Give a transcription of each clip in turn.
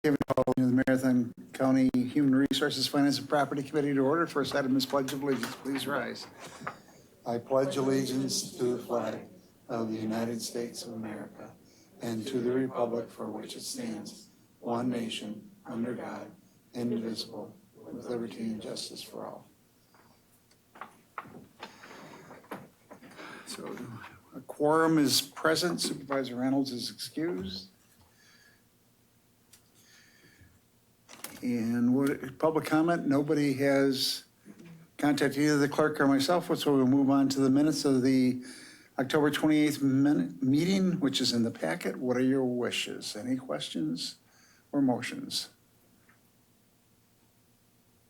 Calling the Marathon County Human Resources, Finance, and Property Committee to order. First item is Pledge of Allegiance. Please rise. I pledge allegiance to the flag of the United States of America and to the republic for which it stands, one nation, under God, indivisible, with liberty and justice for all. So a quorum is present. Supervisor Reynolds is excused. And what, public comment? Nobody has contacted either the clerk or myself, so we'll move on to the minutes of the October 28th meeting, which is in the packet. What are your wishes? Any questions or motions?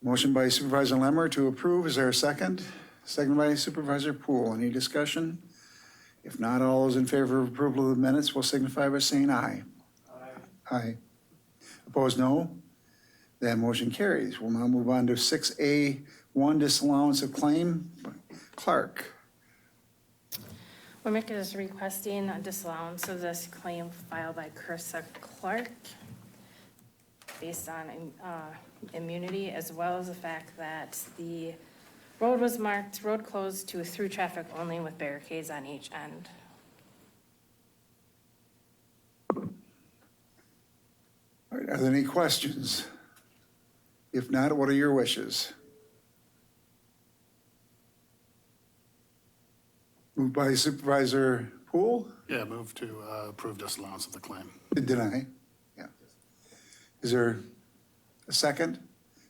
Motion by Supervisor Lemmer to approve. Is there a second? Second by Supervisor Poole. Any discussion? If not, all those in favor of approval of the minutes will signify by saying aye. Aye. Aye. Opposed, no? That motion carries. We'll now move on to 6A1, disallowance of claim. Clark. WMIC is requesting a disallowance of this claim filed by Carissa Clark based on immunity, as well as the fact that the road was marked road closed to through traffic only with barricades on each end. All right, are there any questions? If not, what are your wishes? Moved by Supervisor Poole. Yeah, move to approve disallowance of the claim. Did I? Yeah. Is there a second?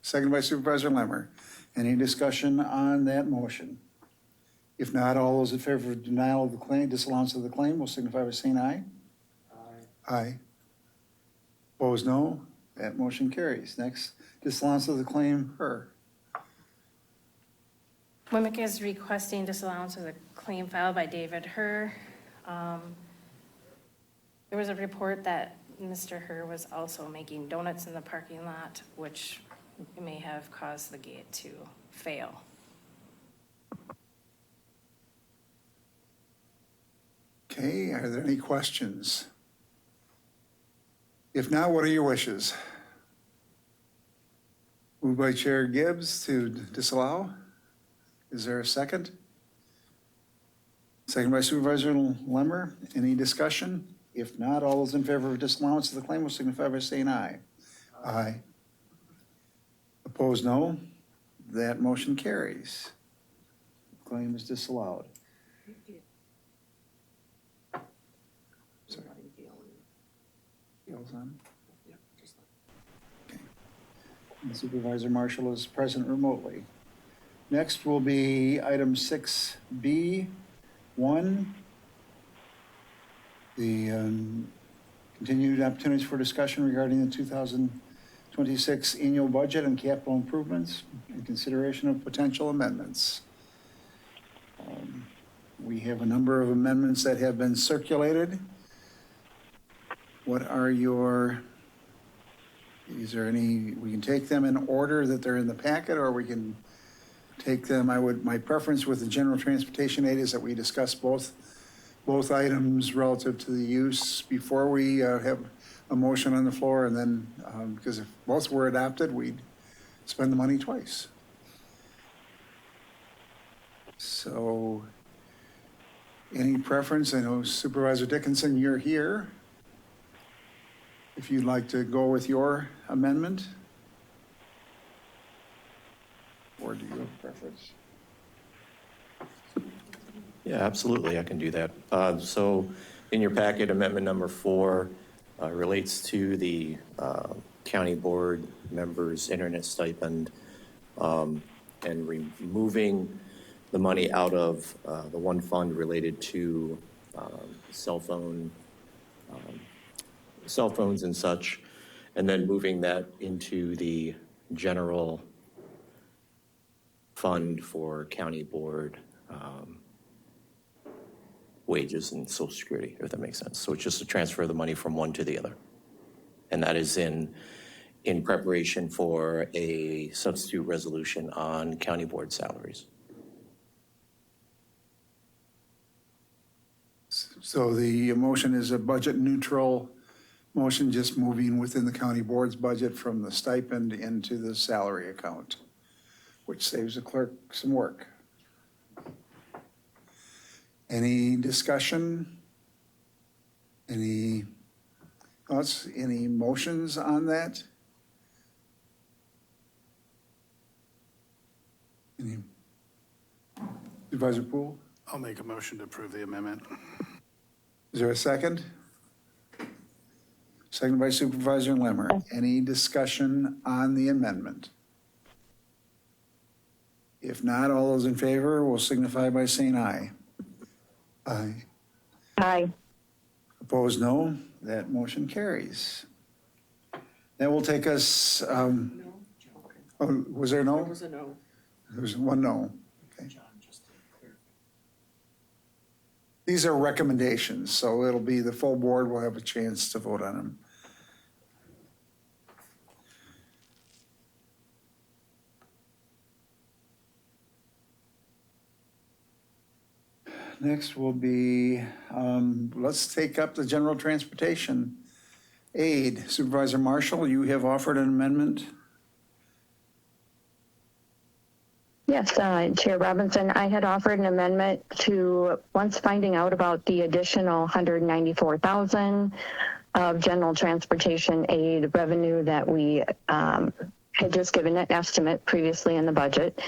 Second by Supervisor Lemmer. Any discussion on that motion? If not, all those in favor of denial of the claim, disallowance of the claim, will signify by saying aye. Aye. Aye. Opposed, no. That motion carries. Next, disallowance of the claim, her. WMIC is requesting disallowance of the claim filed by David Herr. There was a report that Mr. Herr was also making donuts in the parking lot, which may have caused the gate to fail. Okay, are there any questions? If not, what are your wishes? Moved by Chair Gibbs to disallow. Is there a second? Second by Supervisor Lemmer. Any discussion? If not, all those in favor of disallowance of the claim will signify by saying aye. Aye. Opposed, no. That motion carries. Claim is disallowed. Sorry. Gail's on? Okay. And Supervisor Marshall is present remotely. Next will be item 6B1, the continued opportunities for discussion regarding the 2026 annual budget and capital improvements and consideration of potential amendments. We have a number of amendments that have been circulated. What are your, is there any, we can take them in order that they're in the packet, or we can take them, my preference with the general transportation aid is that we discuss both items relative to the use before we have a motion on the floor, and then, because if both were adopted, we'd spend the money twice. So, any preference? I know Supervisor Dickinson, you're here. If you'd like to go with your amendment, or do you have a preference? Yeah, absolutely, I can do that. So in your packet, amendment number 4 relates to the county board members' internet stipend and removing the money out of the one fund related to cell phones and such, and then moving that into the general fund for county board wages and Social Security, if that makes sense. So it's just a transfer of the money from one to the other. And that is in preparation for a substitute resolution on county board salaries. So the motion is a budget neutral motion just moving within the county board's budget from the stipend into the salary account, which saves the clerk some work. Any discussion? Any thoughts, any motions on that? Any? Supervisor Poole, I'll make a motion to approve the amendment. is there a second? Second by Supervisor Limmer. Any discussion on the amendment? If not, all those in favor will signify by saying aye. Aye. Aye. Opposed, no. That motion carries. That will take us, oh, was there a no? There was a no. There was one no. Okay. These are recommendations, so it'll be the full board will have a chance to vote on them. Next will be, let's take up the general transportation aid. Supervisor Marshall, you have offered an amendment. Yes, Chair Robinson, I had offered an amendment to, once finding out about the additional $194,000 of general transportation aid revenue that we had just given an estimate previously in the budget.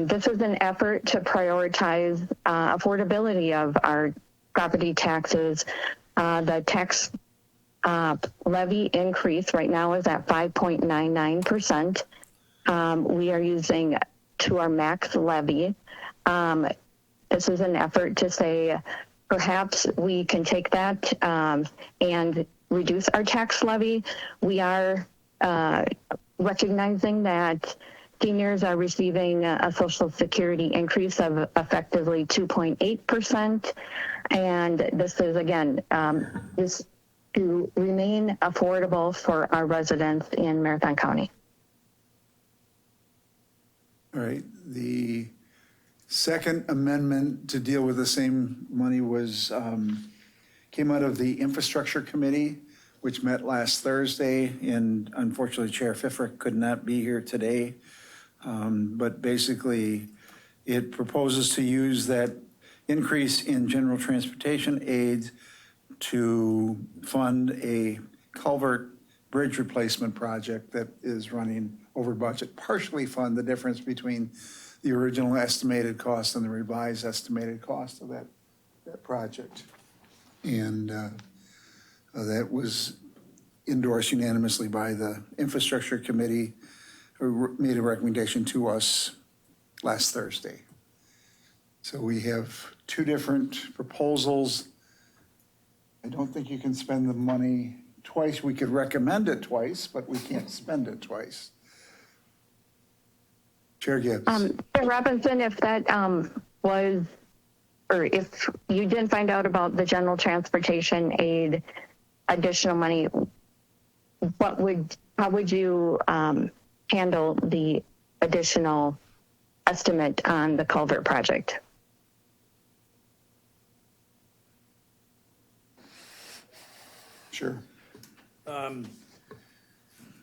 This is an effort to prioritize affordability of our property taxes. The tax levy increase right now is at 5.99%. We are using to our max levy. This is an effort to say perhaps we can take that and reduce our tax levy. We are recognizing that seniors are receiving a Social Security increase of effectively 2.8%. And this is, again, this to remain affordable for our residents in Marathon County. All right, the second amendment to deal with the same money was, came out of the Infrastructure Committee, which met last Thursday, and unfortunately Chair Pfiffer could not be here today. But basically, it proposes to use that increase in general transportation aids to fund a culvert bridge replacement project that is running over budget, partially fund the difference between the original estimated cost and the revised estimated cost of that project. And that was endorsed unanimously by the Infrastructure Committee, who made a recommendation to us last Thursday. So we have two different proposals. I don't think you can spend the money twice. We could recommend it twice, but we can't spend it twice. Chair Gibbs. Chair Robinson, if that was, or if you did find out about the general transportation aid additional money, how would you handle the additional estimate on the culvert project? Sure.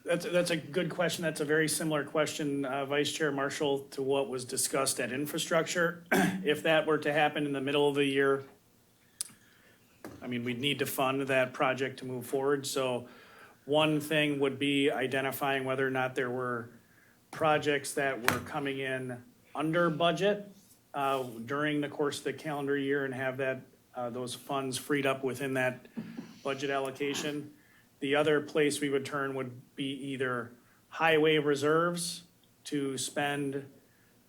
That's a good question. That's a very similar question, Vice Chair Marshall, to what was discussed at infrastructure. If that were to happen in the middle of the year, I mean, we'd need to fund that project to move forward. So one thing would be identifying whether or not there were projects that were coming in under budget during the course of the calendar year and have that those funds freed up within that budget allocation. The other place we would turn would be either highway reserves to spend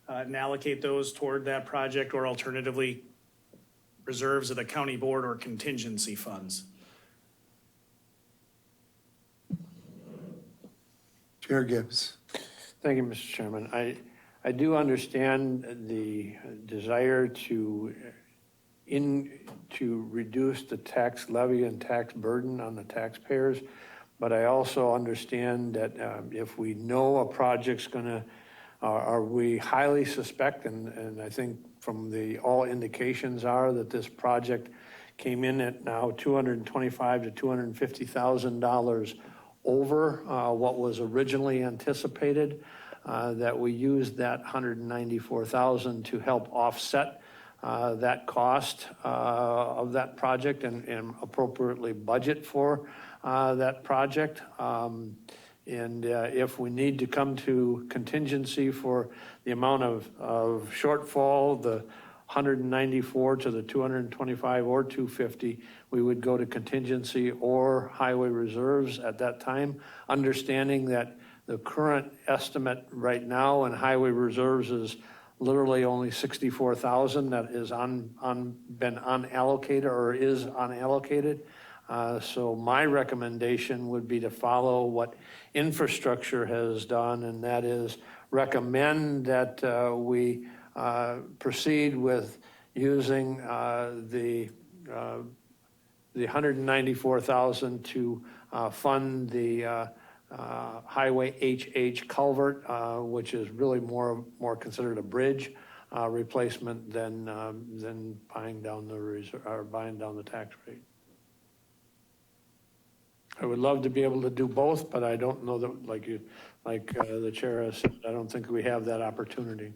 and allocate those toward that project, or alternatively, reserves of the county board or contingency funds. Chair Gibbs. Thank you, Mr. Chairman. I do understand the desire to reduce the tax levy and tax burden on the taxpayers, but I also understand that if we know a project's gonna, or we highly suspect, and I think from all indications are that this project came in at now $225,000 to $250,000 over what was originally anticipated, that we used that $194,000 to help offset that cost of that project and appropriately budget for that project. And if we need to come to contingency for the amount of shortfall, the 194 to the 225 or 250, we would go to contingency or highway reserves at that time, understanding that the current estimate right now in highway reserves is literally only 64,000 that is been unallocated or is unallocated. So my recommendation would be to follow what infrastructure has done, and that is recommend that we proceed with using the 194,000 to fund the Highway HH culvert, which is really more considered a bridge replacement than buying down the tax rate. I would love to be able to do both, but I don't know that, like the chair has said, I don't think we have that opportunity.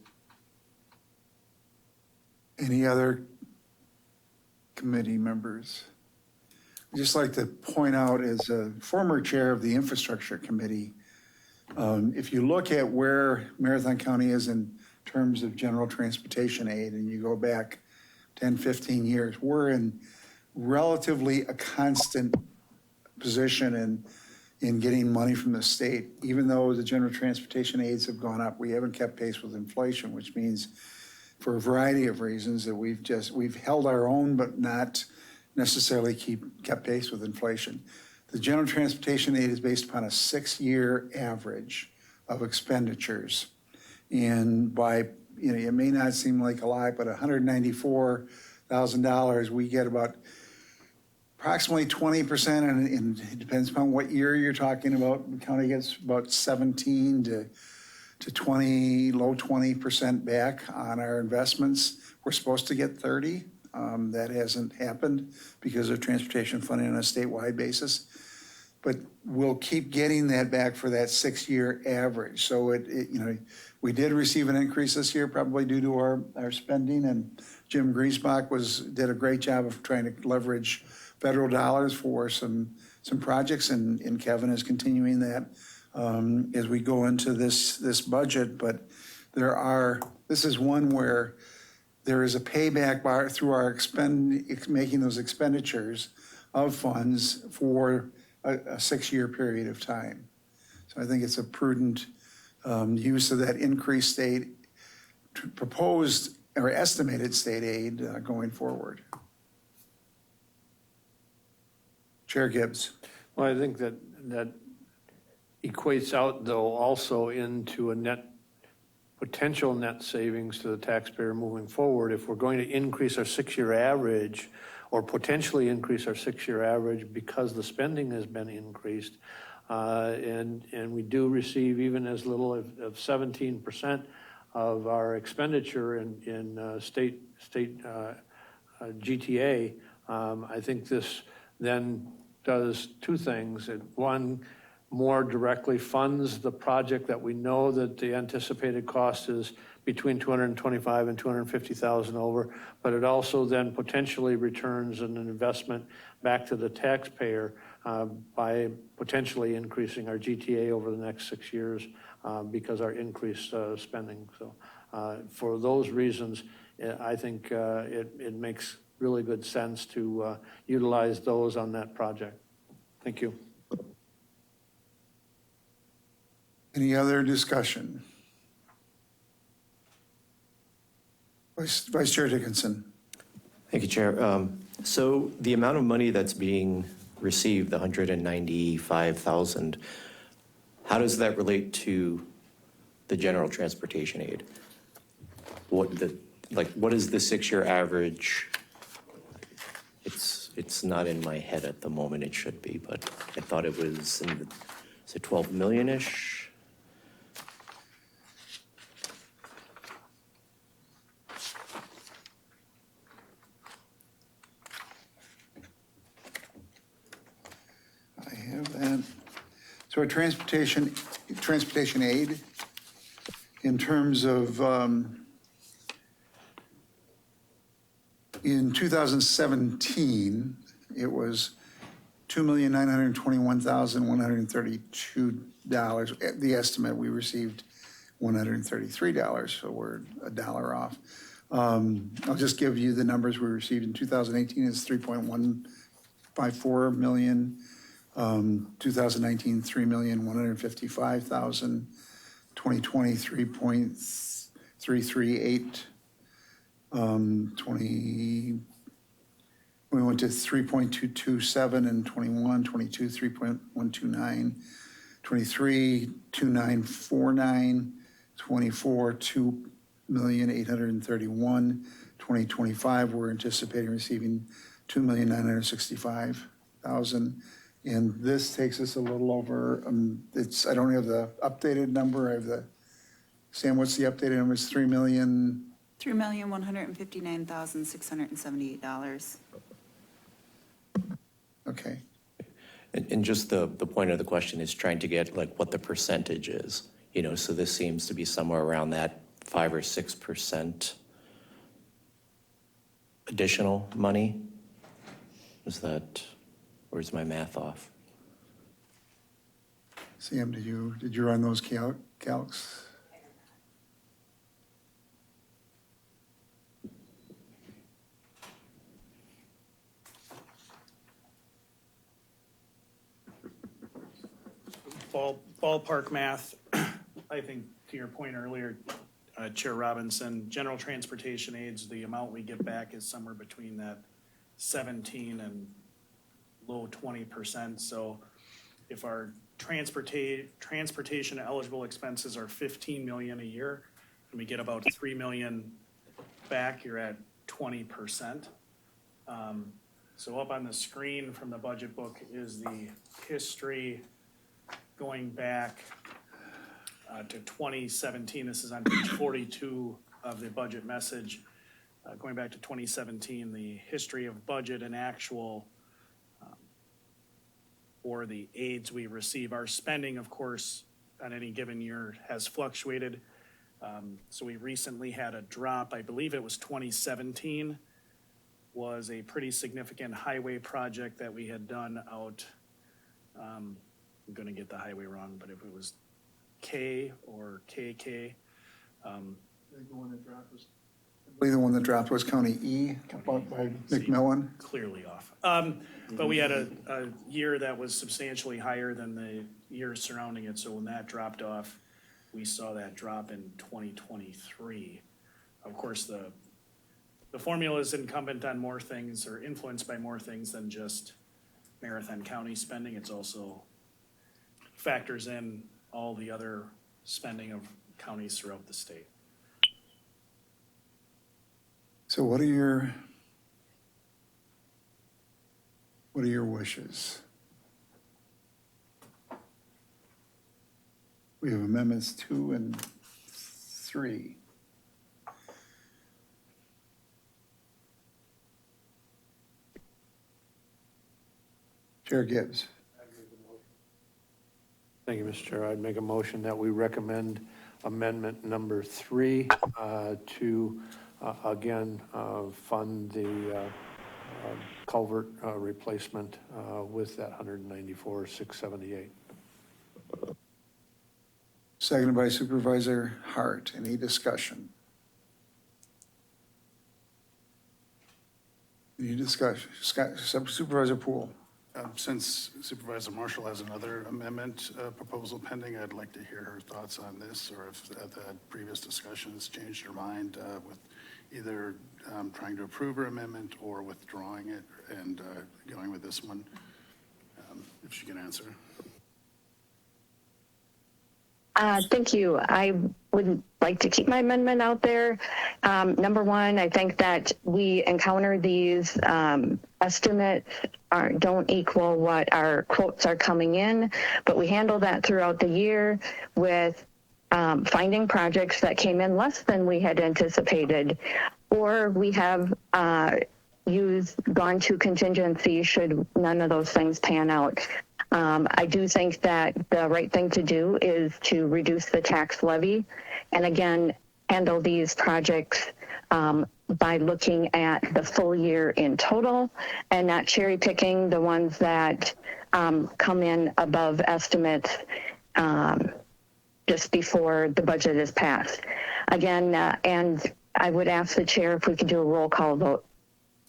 Any other committee members? I'd just like to point out, as a former chair of the Infrastructure Committee, if you look at where Marathon County is in terms of general transportation aid, and you go back 10, 15 years, we're in relatively a constant position in getting money from the state. Even though the general transportation aids have gone up, we haven't kept pace with inflation, which means for a variety of reasons that we've held our own, but not necessarily kept pace with inflation. The general transportation aid is based upon a 6-year average of expenditures. And by, it may not seem like a lot, but $194,000, we get about approximately 20%, and it depends upon what year you're talking about. The county gets about 17 to 20, low 20% back on our investments. We're supposed to get 30. That hasn't happened because of transportation funding on a statewide basis. But we'll keep getting that back for that 6-year average. So we did receive an increase this year, probably due to our spending, and Jim Griesbach did a great job of trying to leverage federal dollars for some projects, and Kevin is continuing that as we go into this budget. But this is one where there is a payback through our making those expenditures of funds for a 6-year period of time. So I think it's a prudent use of that increased proposed or estimated state aid going forward. Chair Gibbs. Well, I think that equates out, though, also into a potential net savings to the taxpayer moving forward. If we're going to increase our 6-year average, or potentially increase our 6-year average because the spending has been increased, and we do receive even as little of 17% of our expenditure in state GTA, I think this then does two things. One, more directly funds the project that we know that the anticipated cost is between $225,000 and $250,000 over, but it also then potentially returns an investment back to the taxpayer by potentially increasing our GTA over the next 6 years because our increased spending. So for those reasons, I think it makes really good sense to utilize those on that project. Thank you. Any other discussion? Vice Chair Dickinson. Thank you, Chair. So the amount of money that's being received, the $195,000, how does that relate to the general transportation aid? What is the 6-year average? It's not in my head at the moment. It should be, but I thought it was in the, is it 12 million-ish? So our transportation aid, in terms of, in 2017, it was $2,921,132. The estimate, we received $133, so we're $1 off. I'll just give you the numbers we received in 2018 is 3.154 million. 2019, 3,155,000. 2020, 3.338. We went to 3.227 in 21, 22, 3.129, 23, 2,949, 24, 2,831. 2025, we're anticipating receiving 2,965,000. And this takes us a little over, I don't have the updated number. I have the, Sam, what's the updated number? It's 3 million. $3,159,678. Okay. And just the point of the question is trying to get like what the percentage is, you know, so this seems to be somewhere around that 5 or 6% additional money. Is that, or is my math off? Sam, did you run those calcs? Ballpark math, I think to your point earlier, Chair Robinson, general transportation aids, the amount we get back is somewhere between that 17 and low 20%. So if our transportation eligible expenses are 15 million a year, and we get about 3 million back, you're at 20%. So up on the screen from the budget book is the history going back to 2017. This is on page 42 of the budget message. Going back to 2017, the history of budget and actual for the aids we receive. Our spending, of course, on any given year has fluctuated. So we recently had a drop. I believe it was 2017 was a pretty significant highway project that we had done out. I'm going to get the highway wrong, but if it was K or KK. I believe the one that dropped was County E, bought by McMillan. Clearly off. But we had a year that was substantially higher than the years surrounding it. So when that dropped off, we saw that drop in 2023. Of course, the formula is incumbent on more things or influenced by more things than just Marathon County spending. It's also factors in all the other spending of counties throughout the state. So what are your wishes? We have amendments 2 and 3. Chair Gibbs. Thank you, Mr. Chair. I'd make a motion that we recommend amendment number 3 to, again, fund the culvert replacement with that $194,678. Seconded by Supervisor Hart. Any discussion? Any discussion? Supervisor Poole. Since Supervisor Marshall has another amendment proposal pending, I'd like to hear her thoughts on this, or if the previous discussions changed her mind with either trying to approve her amendment or withdrawing it and going with this one, if she can answer. Thank you. I would like to keep my amendment out there. Number one, I think that we encounter these estimates don't equal what our quotes are coming in, but we handle that throughout the year with finding projects that came in less than we had anticipated, or we have gone to contingency should none of those things pan out. I do think that the right thing to do is to reduce the tax levy, and again, handle these projects by looking at the full year in total and not cherry picking the ones that come in above estimates just before the budget is passed. Again, and I would ask the chair if we could do a roll call vote.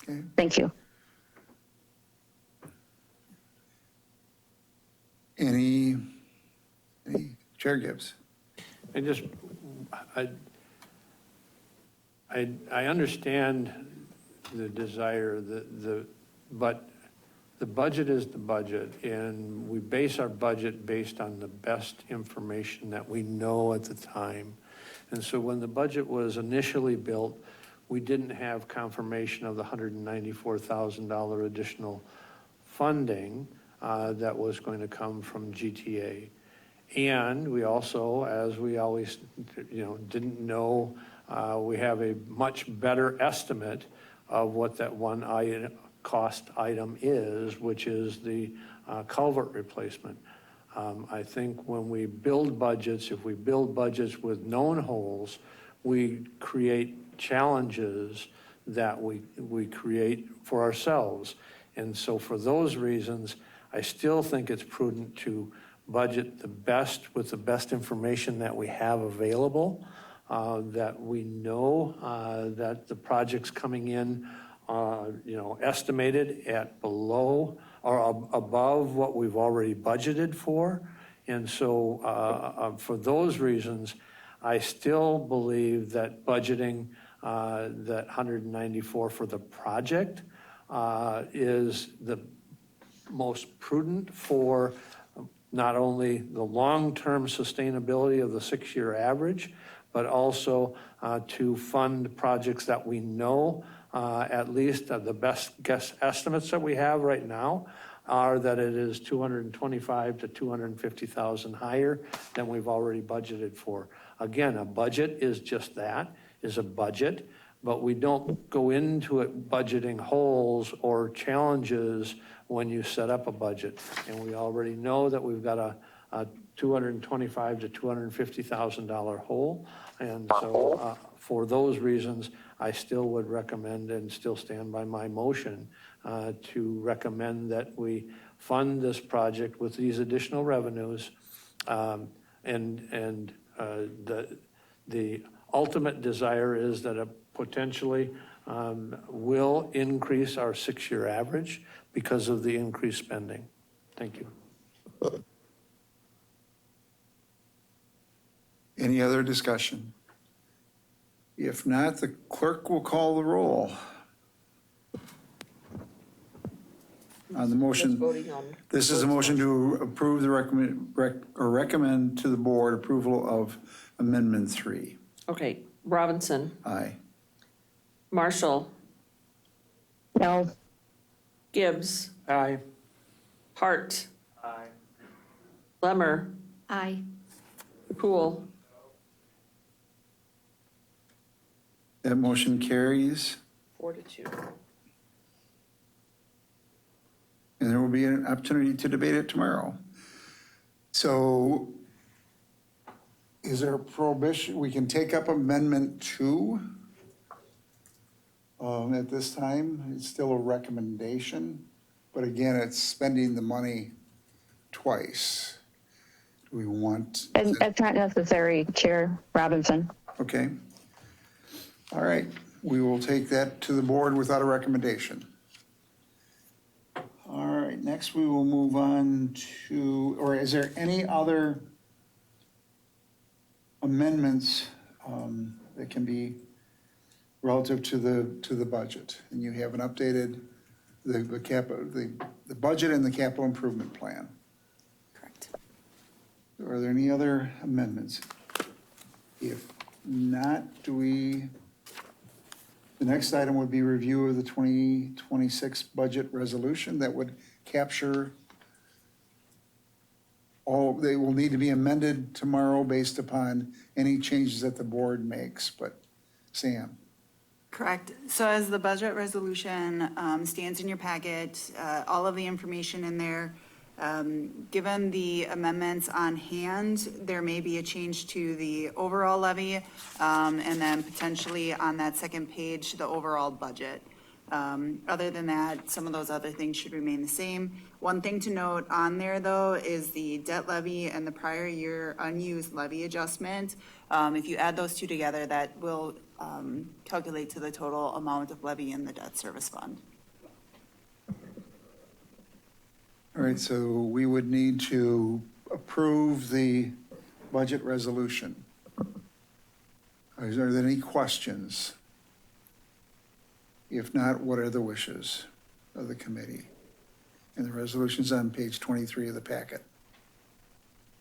Okay. Thank you. Any Chair Gibbs? I understand the desire, but the budget is the budget, and we base our budget based on the best information that we know at the time. And so when the budget was initially built, we didn't have confirmation of the $194,000 additional funding that was going to come from GTA. And we also, as we always, didn't know, we have a much better estimate of what that one cost item is, which is the culvert replacement. I think when we build budgets, if we build budgets with known holes, we create challenges that we create for ourselves. And so for those reasons, I still think it's prudent to budget the best with the best information that we have available, that we know that the project's coming in, estimated at below or above what we've already budgeted for. And so for those reasons, I still believe that budgeting that 194 for the project is the most prudent for not only the long-term sustainability of the 6-year average, but also to fund projects that we know, at least the best guess estimates that we have right now are that it is $225,000 to $250,000 higher than we've already budgeted for. Again, a budget is just that, is a budget, but we don't go into it budgeting holes or challenges when you set up a budget. And we already know that we've got a $225,000 to $250,000 hole. And so for those reasons, I still would recommend and still stand by my motion to recommend that we fund this project with these additional revenues. And the ultimate desire is that it potentially will increase our 6-year average because of the increased spending. Thank you. Any other discussion? If not, the clerk will call the roll. On the motion, this is a motion to approve the recommend to the board approval of Amendment 3. Okay, Robinson, Aye. Marshall, No. Gibbs, Aye. Hart, Aye. Lemmer, Aye. Poole, That motion carries, 4-2. and there will be an opportunity to debate it tomorrow. So is there a prohibition? We can take up Amendment 2 at this time. It's still a recommendation, but again, it's spending the money twice. Do we want? And that's not necessary, Chair Robinson. Okay. All right, we will take that to the board without a recommendation. All right, next we will move on to, or is there any other amendments that can be relative to the budget? And you have an updated, the budget and the capital improvement plan. Correct. Are there any other amendments? If not, the next item would be review of the 2026 budget resolution that would capture they will need to be amended tomorrow based upon any changes that the board makes, but Sam. Correct. So as the budget resolution stands in your packet, all of the information in there Given the amendments on hand, there may be a change to the overall levy, and then potentially on that second page, the overall budget. Other than that, some of those other things should remain the same. One thing to note on there, though, is the debt levy and the prior year unused levy adjustment. If you add those two together, that will calculate to the total amount of levy in the debt service fund. All right, so we would need to approve the budget resolution. Is there any questions? If not, what are the wishes of the committee? And the resolution's on page 23 of the packet.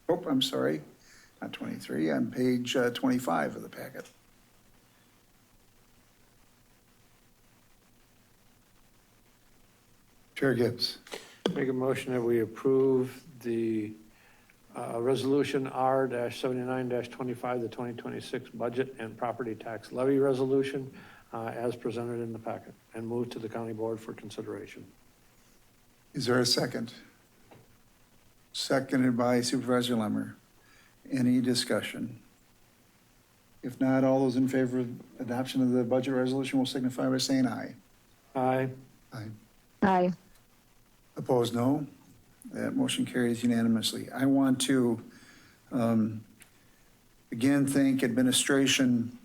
Oh, I'm sorry, not 23, on page 25 of the packet. Chair Gibbs. Make a motion that we approve the resolution R-79-25, the 2026 budget and property tax levy resolution as presented in the packet, and move to the county board for consideration. Is there a second? Seconded by Supervisor Lemmer. Any discussion? If not, all those in favor of adoption of the budget resolution will signify by saying aye. Aye. Aye. Aye. Opposed, no. That motion carries unanimously. I want to, again, thank administration,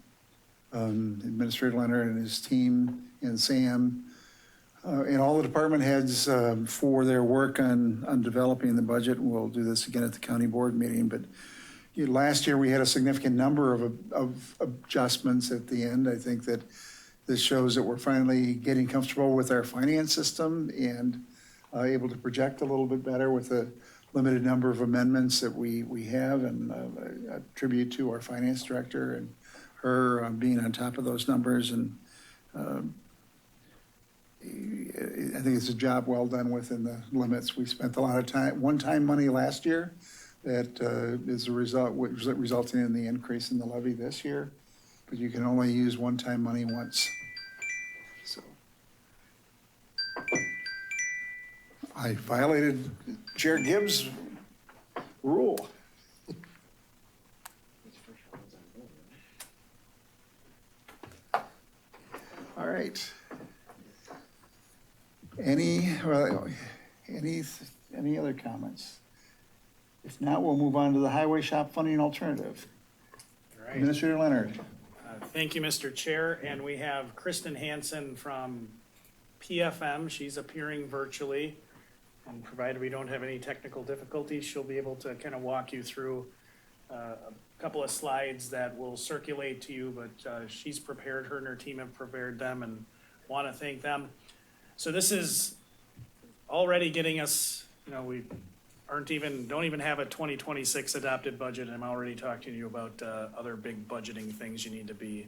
Administrator Leonard and his team, and Sam, and all the department heads for their work on developing the budget. We'll do this again at the county board meeting, but last year we had a significant number of adjustments at the end. I think that this shows that we're finally getting comfortable with our finance system and able to project a little bit better with a limited number of amendments that we have, and a tribute to our finance director and her being on top of those numbers. And I think it's a job well done within the limits. We spent a lot of time, one-time money last year that is a result, resulting in the increase in the levy this year, but you can only use one-time money once. So I violated Chair Gibbs' rule. All right. Any other comments? If not, we'll move on to the highway shop funding alternative. All right. Administrator Leonard. Thank you, Mr. Chair, and we have Kristen Hansen from PFM. She's appearing virtually, and provided we don't have any technical difficulties, she'll be able to kind of walk you through a couple of slides that will circulate to you, but she's prepared, her and her team have prepared them, and want to thank them. So this is already getting us, we don't even have a 2026 adopted budget, and I'm already talking to you about other big budgeting things you need to be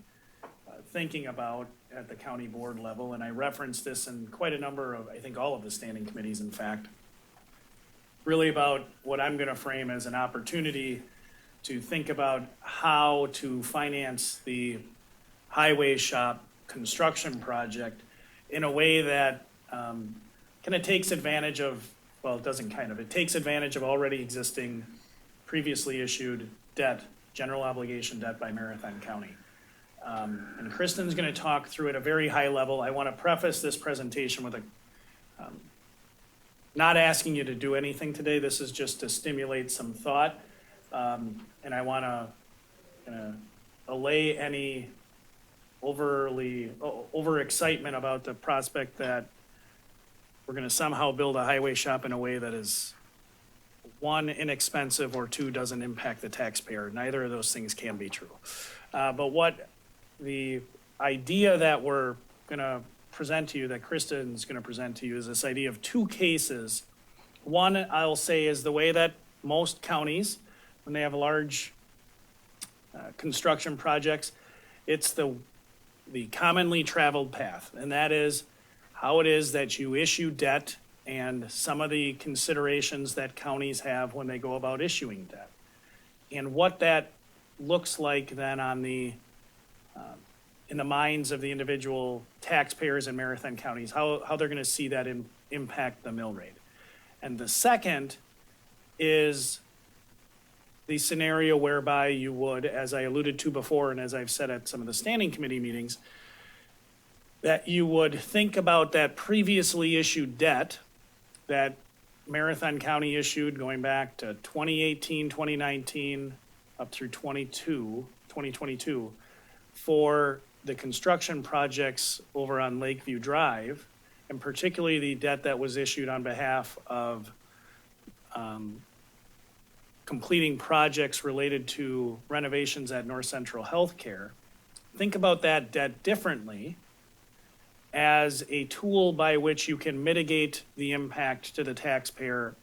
thinking about at the county board level. And I referenced this in quite a number of, I think all of the standing committees, in fact, really about what I'm going to frame as an opportunity to think about how to finance the highway shop construction project in a way that kind of takes advantage of, well, it doesn't kind of, it takes advantage of already existing, previously issued debt, general obligation debt by Marathon County. And Kristen's going to talk through at a very high level. I want to preface this presentation with not asking you to do anything today. This is just to stimulate some thought. And I want to allay any overexcitement about the prospect that we're going to somehow build a highway shop in a way that is, one, inexpensive, or two, doesn't impact the taxpayer. Neither of those things can be true. But what the idea that we're going to present to you, that Kristen's going to present to you, is this idea of two cases. One, I'll say, is the way that most counties, when they have large construction projects, it's the commonly traveled path, and that is how it is that you issue debt and some of the considerations that counties have when they go about issuing debt. And what that looks like then on in the minds of the individual taxpayers in Marathon counties, how they're going to see that impact the mill rate. And the second is the scenario whereby you would, as I alluded to before, and as I've said at some of the standing committee meetings, that you would think about that previously issued debt that Marathon County issued going back to 2018, 2019, up through 2022, for the construction projects over on Lakeview Drive, and particularly the debt that was issued on behalf of completing projects related to renovations at North Central Healthcare. Think about that debt differently as a tool by which you can mitigate the impact to the taxpayer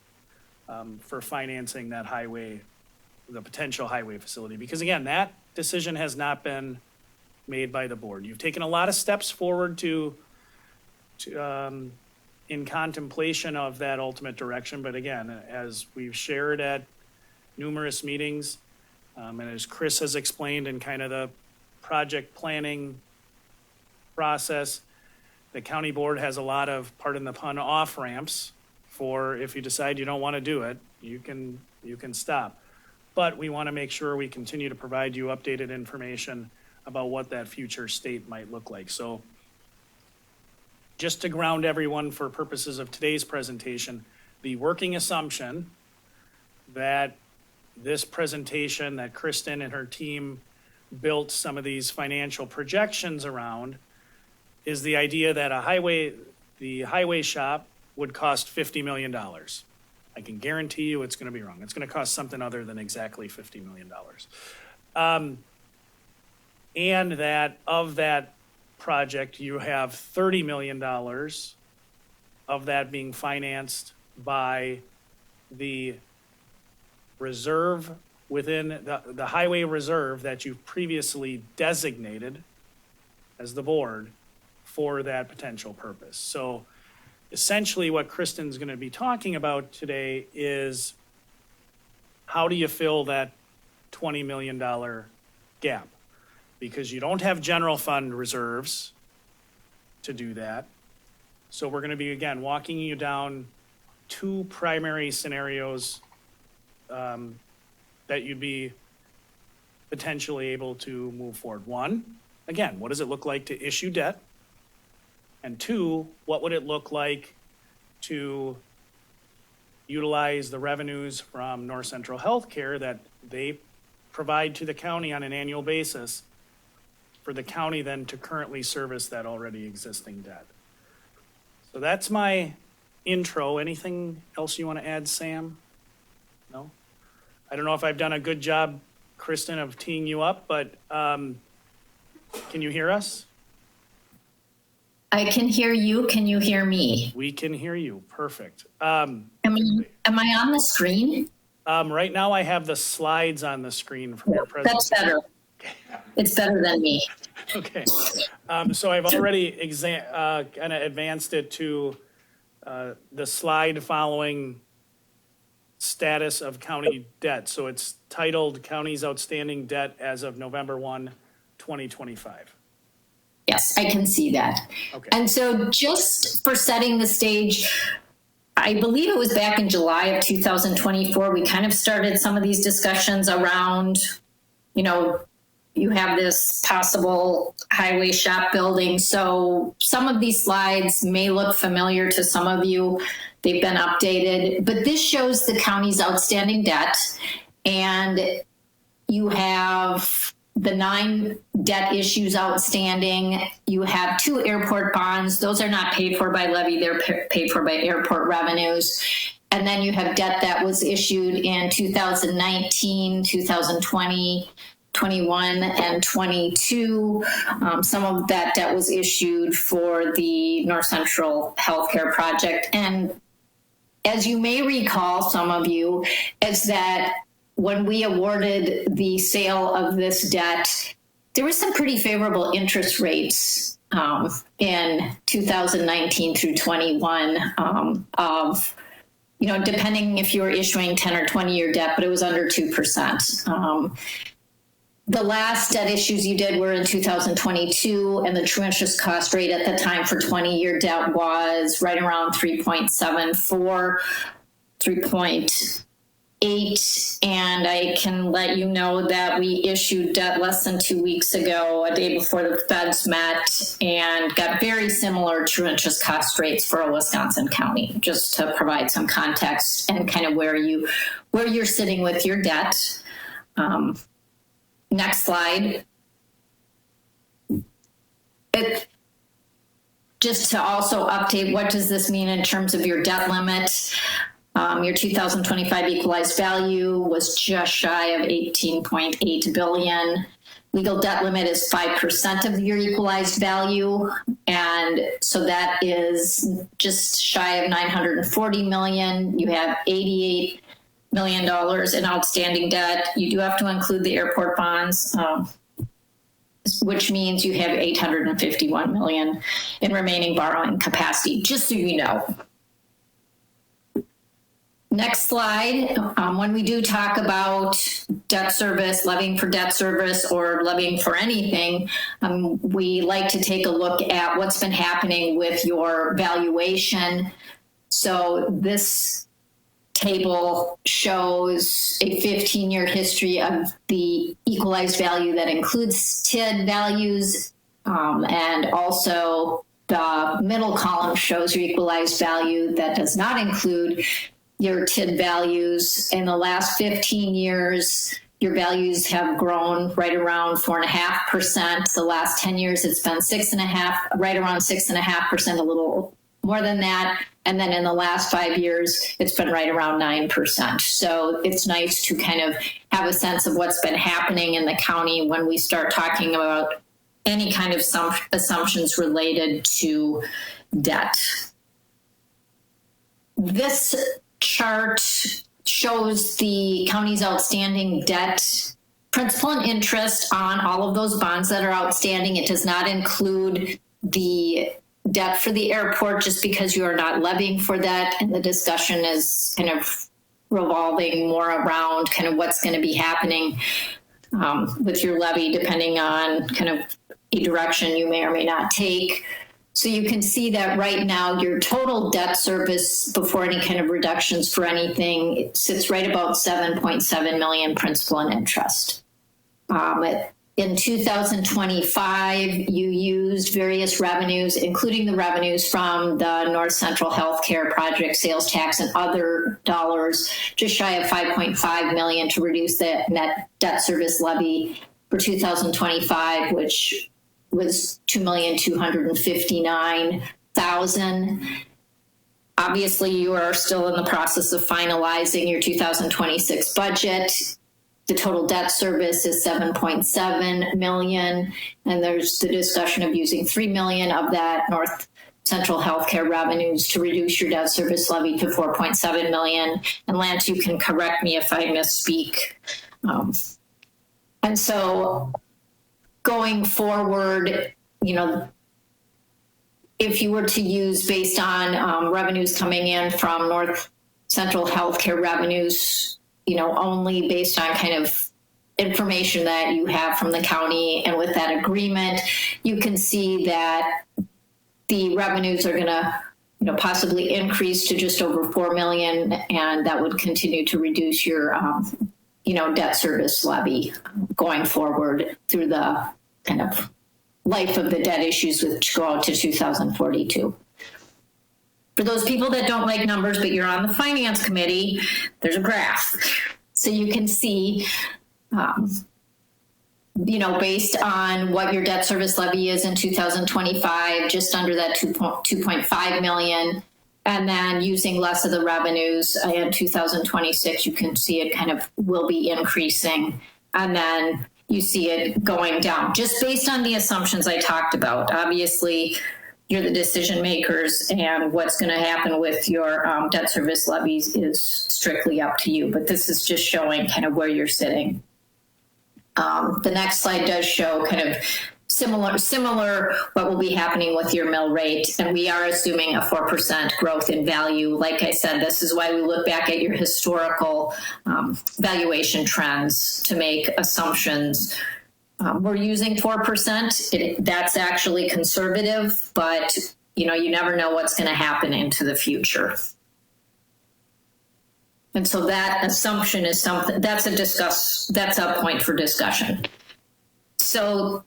for financing that highway, the potential highway facility. Because again, that decision has not been made by the board. You've taken a lot of steps forward to in contemplation of that ultimate direction. But again, as we've shared at numerous meetings, and as Chris has explained in kind of the project planning process, the county board has a lot of, pardon the pun, off ramps for if you decide you don't want to do it, you can stop. But we want to make sure we continue to provide you updated information about what that future state might look like. So just to ground everyone for purposes of today's presentation, the working assumption that this presentation that Kristen and her team built some of these financial projections around is the idea that the highway shop would cost $50 million. I can guarantee you it's going to be wrong. It's going to cost something other than exactly $50 million. And that of that project, you have $30 million of that being financed by the reserve within the highway reserve that you previously designated as the board for that potential purpose. So essentially what Kristen's going to be talking about today is how do you fill that $20 million gap? Because you don't have general fund reserves to do that. So we're going to be, again, walking you down two primary scenarios that you'd be potentially able to move forward. One, again, what does it look like to issue debt? And two, what would it look like to utilize the revenues from North Central Healthcare that they provide to the county on an annual basis for the county then to currently service that already existing debt? So that's my intro. Anything else you want to add, Sam? No? I don't know if I've done a good job, Kristen, of teeing you up, but can you hear us? I can hear you. Can you hear me? We can hear you. Perfect. Am I on the screen? Right now I have the slides on the screen from your presentation. That's better. It's better than me. Okay. So I've already kind of advanced it to the slide following status of county debt. So it's titled County's Outstanding Debt as of November 1, 2025. Yes, I can see that. Okay. And so just for setting the stage, I believe it was back in July of 2024, we kind of started some of these discussions around, you know, you have this possible highway shop building. So some of these slides may look familiar to some of you. They've been updated, but this shows the county's outstanding debt. And you have the 9 debt issues outstanding. You have 2 airport bonds. Those are not paid for by levy. They're paid for by airport revenues. And then you have debt that was issued in 2019, 2020, 21 and 22. Some of that debt was issued for the North Central Healthcare project. And as you may recall, some of you, is that when we awarded the sale of this debt, there was some pretty favorable interest rates in 2019 through 21 of, you know, depending if you were issuing 10 or 20-year debt, but it was under 2%. The last debt issues you did were in 2022, and the true interest cost rate at the time for 20-year debt was right around 3.74. 3.8, and I can let you know that we issued debt less than 2 weeks ago, a day before the feds met, and got very similar true interest cost rates for a Wisconsin county, just to provide some context and kind of where you're sitting with your debt. Next slide. Just to also update, what does this mean in terms of your debt limit? Your 2025 equalized value was just shy of 18.8 billion. Legal debt limit is 5% of your equalized value. And so that is just shy of 940 million. You have $88 million in outstanding debt. You do have to include the airport bonds, which means you have 851 million in remaining borrowing capacity, just so you know. Next slide. When we do talk about debt service, levying for debt service, or levying for anything, we like to take a look at what's been happening with your valuation. So this table shows a 15-year history of the equalized value that includes TID values, and also the middle column shows your equalized value that does not include your TID values. In the last 15 years, your values have grown right around 4.5%. The last 10 years, it's been 6.5%, right around 6.5%, a little more than that. And then in the last 5 years, it's been right around 9%. So it's nice to kind of have a sense of what's been happening in the county when we start talking about any kind of assumptions related to debt. This chart shows the county's outstanding debt, principal and interest on all of those bonds that are outstanding. It does not include the debt for the airport, just because you are not levying for that, and the discussion is kind of revolving more around kind of what's going to be happening with your levy, depending on kind of a direction you may or may not take. So you can see that right now your total debt service before any kind of reductions for anything, it sits right about 7.7 million principal and interest. In 2025, you used various revenues, including the revenues from the North Central Healthcare Project, sales tax, and other dollars, just shy of 5.5 million to reduce the net debt service levy for 2025, which was 2,259,000. Obviously, you are still in the process of finalizing your 2026 budget. The total debt service is 7.7 million, and there's the discussion of using 3 million of that North Central Healthcare revenues to reduce your debt service levy to 4.7 million. And Lance, you can correct me if I misspeak. And so going forward, you know, if you were to use based on revenues coming in from North Central Healthcare revenues, you know, only based on kind of information that you have from the county, and with that agreement, you can see that the revenues are going to, you know, possibly increase to just over 4 million, and that would continue to reduce your, you know, debt service levy going forward through the kind of life of the debt issues, which go out to 2042. For those people that don't like numbers, but you're on the finance committee, there's a graph. So you can see, you know, based on what your debt service levy is in 2025, just under that 2.5 million. And then using less of the revenues in 2026, you can see it kind of will be increasing. And then you see it going down just based on the assumptions I talked about. Obviously, you're the decision makers, and what's going to happen with your debt service levies is strictly up to you. But this is just showing kind of where you're sitting. The next slide does show kind of similar what will be happening with your mill rate, and we are assuming a 4% growth in value. Like I said, this is why we look back at your historical valuation trends to make assumptions. We're using 4%. That's actually conservative, but you know, you never know what's going to happen into the future. And so that assumption is something, that's a point for discussion. So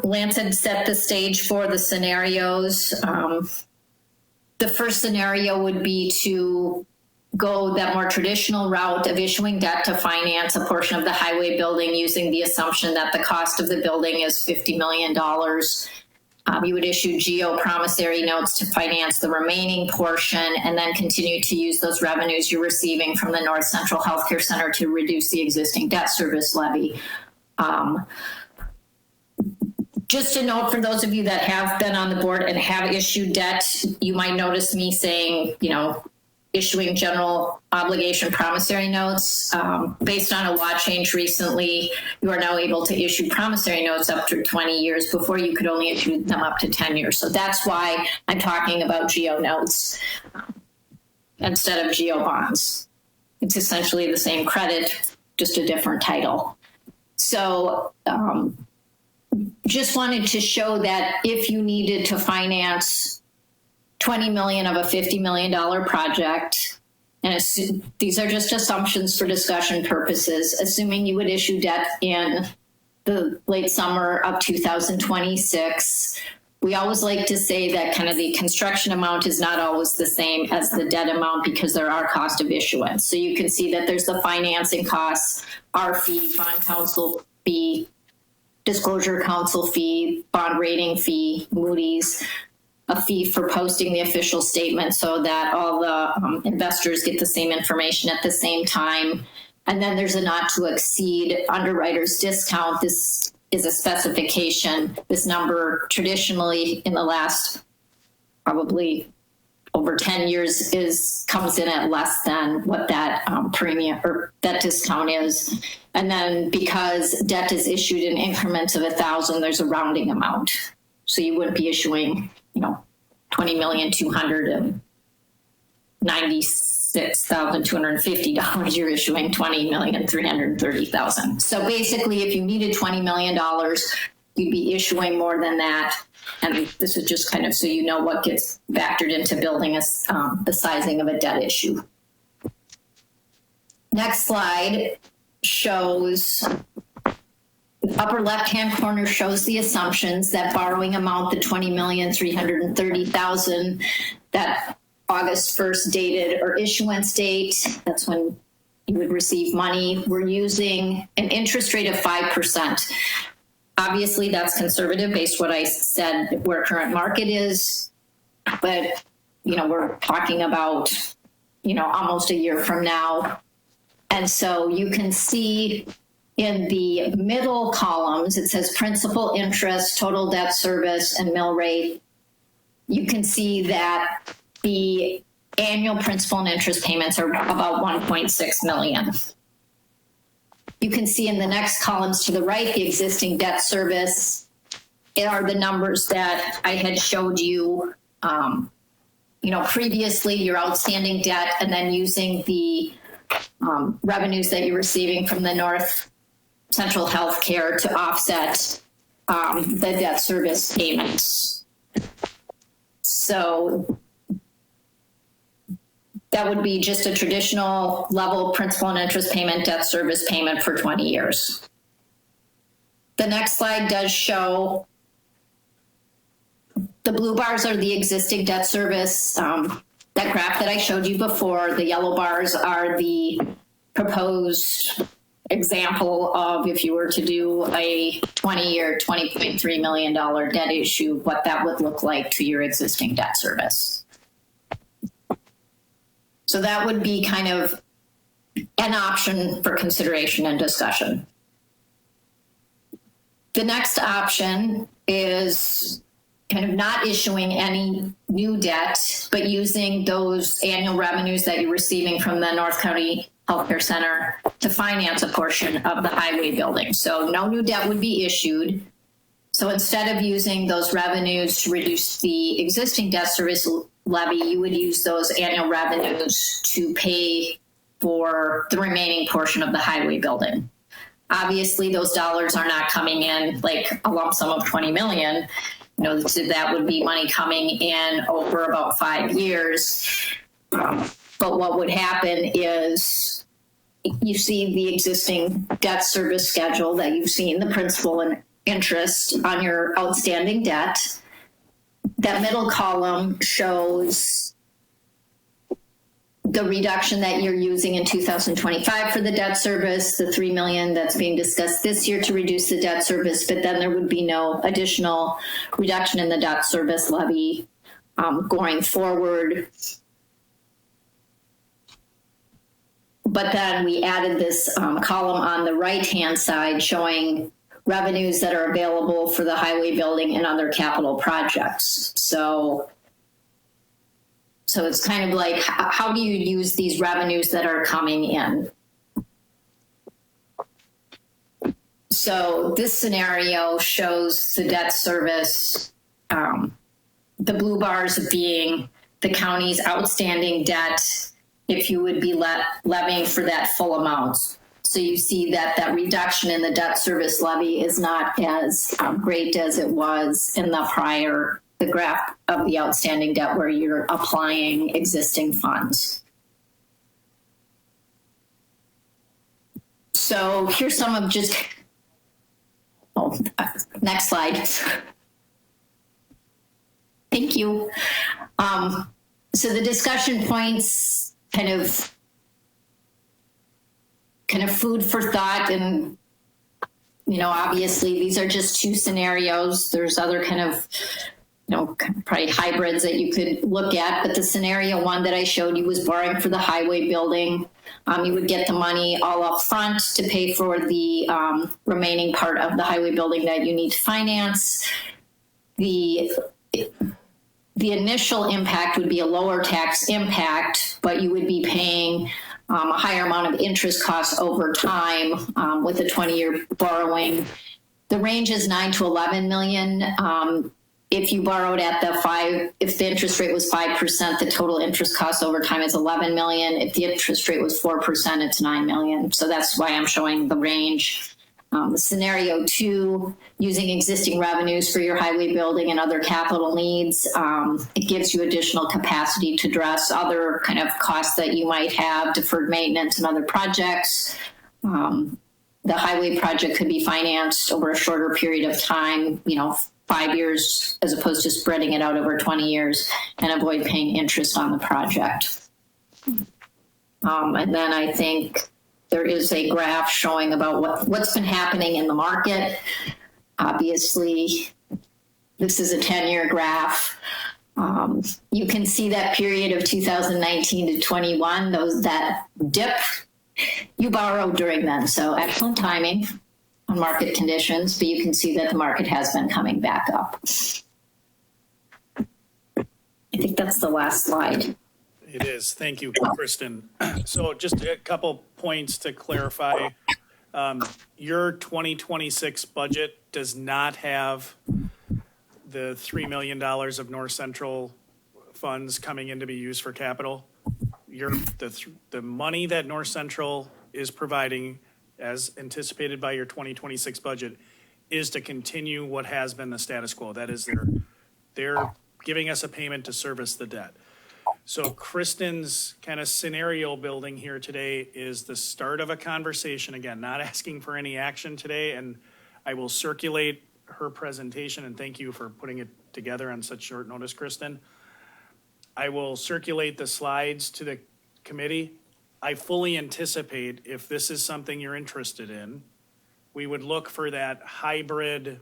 Lance had set the stage for the scenarios. The first scenario would be to go that more traditional route of issuing debt to finance a portion of the highway building using the assumption that the cost of the building is $50 million. You would issue GO promissory notes to finance the remaining portion and then continue to use those revenues you're receiving from the North Central Healthcare Center to reduce the existing debt service levy. Just a note for those of you that have been on the board and have issued debt, you might notice me saying, issuing general obligation promissory notes. Based on a law change recently, you are now able to issue promissory notes up to 20 years. Before, you could only issue them up to 10 years. So that's why I'm talking about GO notes instead of GO bonds. It's essentially the same credit, just a different title. So just wanted to show that if you needed to finance $20 million of a $50 million project, and these are just assumptions for discussion purposes, assuming you would issue debt in the late summer of 2026, we always like to say that kind of the construction amount is not always the same as the debt amount because there are cost of issuance. So you can see that there's the financing costs, our fee, bond counsel fee, disclosure counsel fee, bond rating fee, Moody's, a fee for posting the official statement so that all the investors get the same information at the same time. And then there's a not to exceed underwriter's discount. This is a specification. This number traditionally in the last probably over 10 years comes in at less than what that premium or that discount is. And then because debt is issued in increments of 1,000, there's a rounding amount. So you wouldn't be issuing, $20,296,250. You're issuing $20,330,000. So basically, if you needed $20 million, you'd be issuing more than that. And this is just kind of so you know what gets factored into building the sizing of a debt issue. Next slide shows, the upper left-hand corner shows the assumptions that borrowing amount, the $20,330,000, that August 1st dated or issuance date, that's when you would receive money. We're using an interest rate of 5%. Obviously, that's conservative based what I said where current market is, but we're talking about almost a year from now. And so you can see in the middle columns, it says principal, interest, total debt service, and mill rate. You can see that the annual principal and interest payments are about $1.6 million. You can see in the next columns to the right, the existing debt service. It are the numbers that I had showed you, previously, your outstanding debt, and then using the revenues that you're receiving from the North Central Healthcare to offset the debt service payments. So that would be just a traditional level principal and interest payment, debt service payment for 20 years. The next slide does show the blue bars are the existing debt service. That graph that I showed you before, the yellow bars are the proposed example of if you were to do a 20-year, $20.3 million debt issue, what that would look like to your existing debt service. So that would be kind of an option for consideration and discussion. The next option is kind of not issuing any new debt, but using those annual revenues that you're receiving from the North County Healthcare Center to finance a portion of the highway building. So no new debt would be issued. So instead of using those revenues to reduce the existing debt service levy, you would use those annual revenues to pay for the remaining portion of the highway building. Obviously, those dollars are not coming in like a lump sum of $20 million. So that would be money coming in over about 5 years. But what would happen is you see the existing debt service schedule that you've seen, the principal and interest on your outstanding debt. That middle column shows the reduction that you're using in 2025 for the debt service, the $3 million that's being discussed this year to reduce the debt service, but then there would be no additional reduction in the debt service levy going forward. But then we added this column on the right-hand side showing revenues that are available for the highway building and other capital projects. So it's kind of like, how do you use these revenues that are coming in? So this scenario shows the debt service, the blue bars being the county's outstanding debt if you would be levying for that full amount. So you see that that reduction in the debt service levy is not as great as it was in the graph of the outstanding debt where you're applying existing funds. So here's some of just, next slide. Thank you. So the discussion points, kind of food for thought, and obviously these are just two scenarios. There's other kind of probably hybrids that you could look at, but the scenario one that I showed you was borrowing for the highway building. You would get the money all up front to pay for the remaining part of the highway building that you need to finance. The initial impact would be a lower tax impact, but you would be paying a higher amount of interest costs over time with a 20-year borrowing. The range is 9 to 11 million. If you borrowed at if the interest rate was 5%, the total interest cost over time is 11 million. If the interest rate was 4%, it's 9 million. So that's why I'm showing the range. Scenario 2, using existing revenues for your highway building and other capital needs, it gives you additional capacity to address other kind of costs that you might have, deferred maintenance and other projects. The highway project could be financed over a shorter period of time, 5 years, as opposed to spreading it out over 20 years, and avoid paying interest on the project. And then I think there is a graph showing about what's been happening in the market. Obviously, this is a 10-year graph. You can see that period of 2019 to 21, that dip, you borrowed during then. So excellent timing on market conditions, but you can see that the market has been coming back up. I think that's the last slide. It is. Thank you, Kristen. So just a couple points to clarify. Your 2026 budget does not have the $3 million of North Central funds coming in to be used for capital. The money that North Central is providing, as anticipated by your 2026 budget, is to continue what has been the status quo. That is, they're giving us a payment to service the debt. So Kristen's kind of scenario building here today is the start of a conversation. Again, not asking for any action today, and I will circulate her presentation, and thank you for putting it together on such short notice, Kristen. I will circulate the slides to the committee. I fully anticipate, if this is something you're interested in, we would look for that hybrid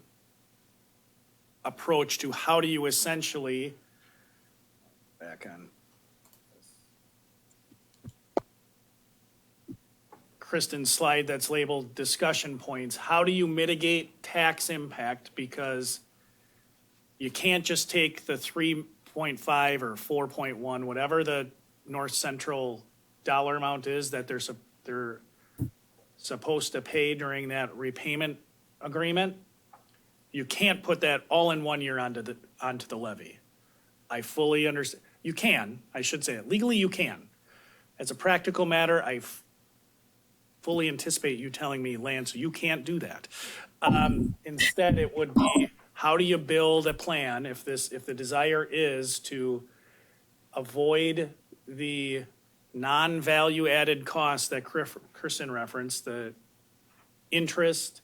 approach to how do you essentially, back on Kristen's slide that's labeled discussion points, how do you mitigate tax impact? Because you can't just take the 3.5 or 4.1, whatever the North Central dollar amount is that they're supposed to pay during that repayment agreement. You can't put that all in 1 year onto the levy. I fully understand. You can, I should say it. Legally, you can. As a practical matter, I fully anticipate you telling me, Lance, you can't do that. Instead, it would be, how do you build a plan if the desire is to avoid the non-value added costs that Kristen referenced, the interest,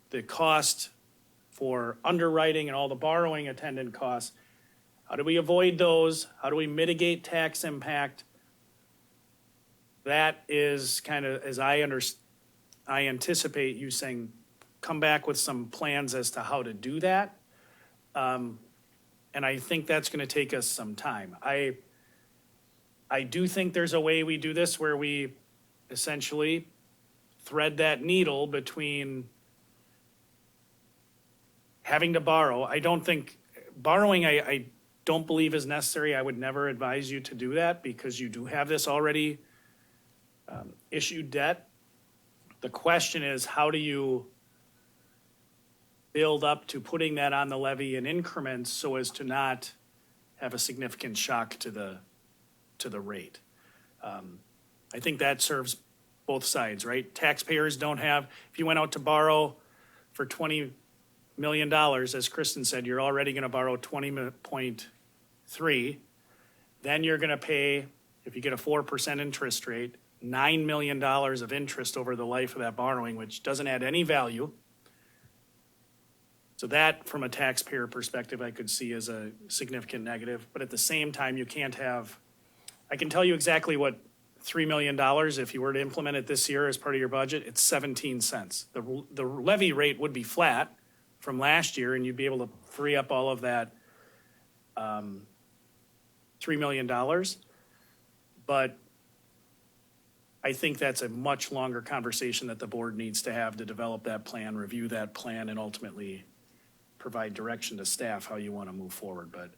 the cost for underwriting and all the borrowing attendant costs, how do we avoid those? How do we mitigate tax impact? That is kind of, as I anticipate you saying, come back with some plans as to how to do that. And I think that's going to take us some time. I do think there's a way we do this where we essentially thread that needle between having to borrow. I don't think borrowing, I don't believe is necessary. I would never advise you to do that because you do have this already issued debt. The question is, how do you build up to putting that on the levy in increments so as to not have a significant shock to the rate? I think that serves both sides, right? Taxpayers don't have, if you went out to borrow for $20 million, as Kristen said, you're already going to borrow 20.3. Then you're going to pay, if you get a 4% interest rate, $9 million of interest over the life of that borrowing, which doesn't add any value. So that, from a taxpayer perspective, I could see as a significant negative. But at the same time, you can't have, I can tell you exactly what $3 million, if you were to implement it this year as part of your budget, it's 17 cents. The levy rate would be flat from last year, and you'd be able to free up all of that $3 million. But I think that's a much longer conversation that the board needs to have to develop that plan, review that plan, and ultimately provide direction to staff how you want to move forward. But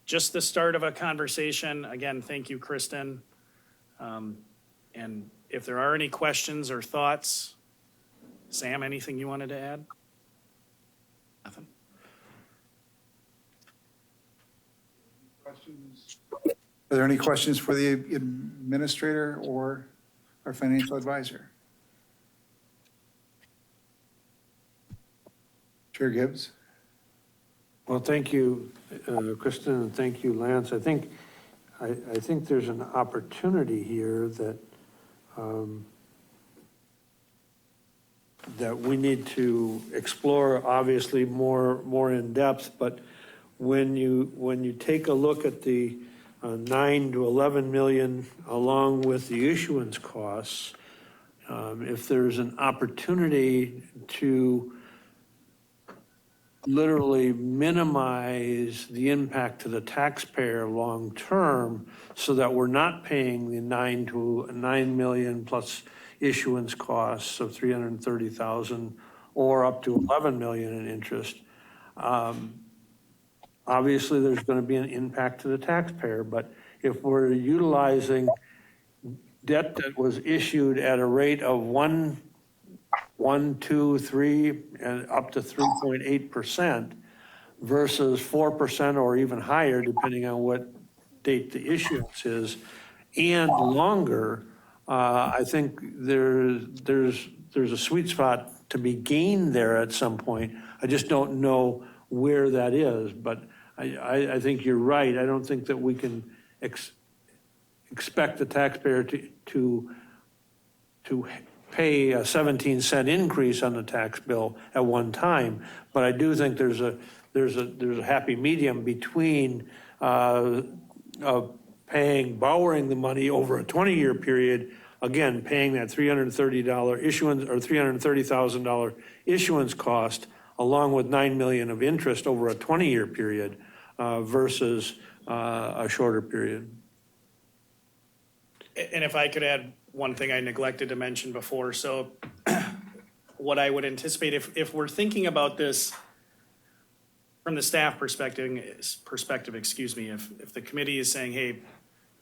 just the start of a conversation. Again, thank you, Kristen. And if there are any questions or thoughts, Sam, anything you wanted to add? Nothing? Questions? Are there any questions for the administrator or our financial advisor? Chair Gibbs? Well, thank you, Kristen, and thank you, Lance. I think there's an opportunity here that that we need to explore, obviously more in depth. But when you take a look at the 9 to 11 million, along with the issuance costs, if there's an opportunity to literally minimize the impact to the taxpayer long-term so that we're not paying the 9 million plus issuance costs of 330,000 or up to 11 million in interest. Obviously, there's going to be an impact to the taxpayer, but if we're utilizing debt that was issued at a rate of 1, 2, 3, and up to 3.8% versus 4% or even higher, depending on what date the issuance is, and longer, I think there's a sweet spot to be gained there at some point. I just don't know where that is, but I think you're right. I don't think that we can expect the taxpayer to pay a 17-cent increase on the tax bill at one time, but I do think there's a happy medium between borrowing the money over a 20-year period, again paying that $330 issuance or $330,000 issuance cost, along with 9 million of interest over a 20-year period versus a shorter period. And if I could add one thing I neglected to mention before. So what I would anticipate, if we're thinking about this from the staff perspective, if the committee is saying, hey,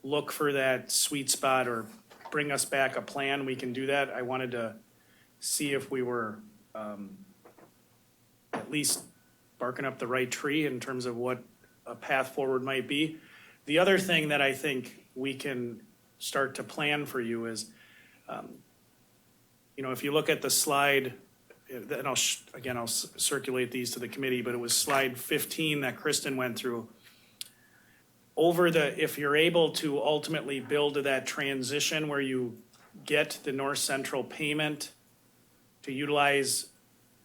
look for that sweet spot or bring us back a plan, we can do that. I wanted to see if we were at least barking up the right tree in terms of what a path forward might be. The other thing that I think we can start to plan for you is, if you look at the slide, and I'll circulate these to the committee, but it was slide 15 that Kristen went through. if you're able to ultimately build to that transition where you get the North Central payment to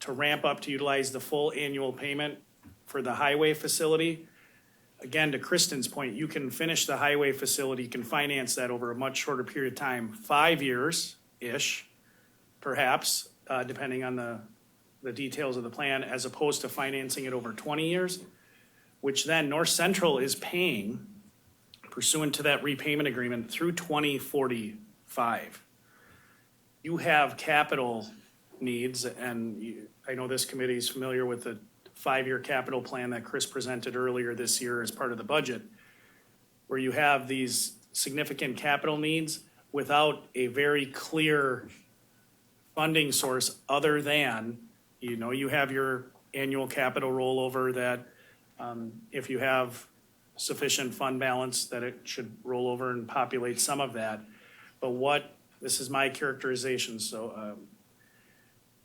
ramp up to utilize the full annual payment for the highway facility, again, to Kristen's point, you can finish the highway facility, you can finance that over a much shorter period of time, 5 years-ish, perhaps, depending on the details of the plan, as opposed to financing it over 20 years, which then North Central is paying pursuant to that repayment agreement through 2045. You have capital needs, and I know this committee is familiar with the 5-year capital plan that Chris presented earlier this year as part of the budget, where you have these significant capital needs without a very clear funding source other than, you have your annual capital rollover that if you have sufficient fund balance, that it should roll over and populate some of that. But this is my characterization, so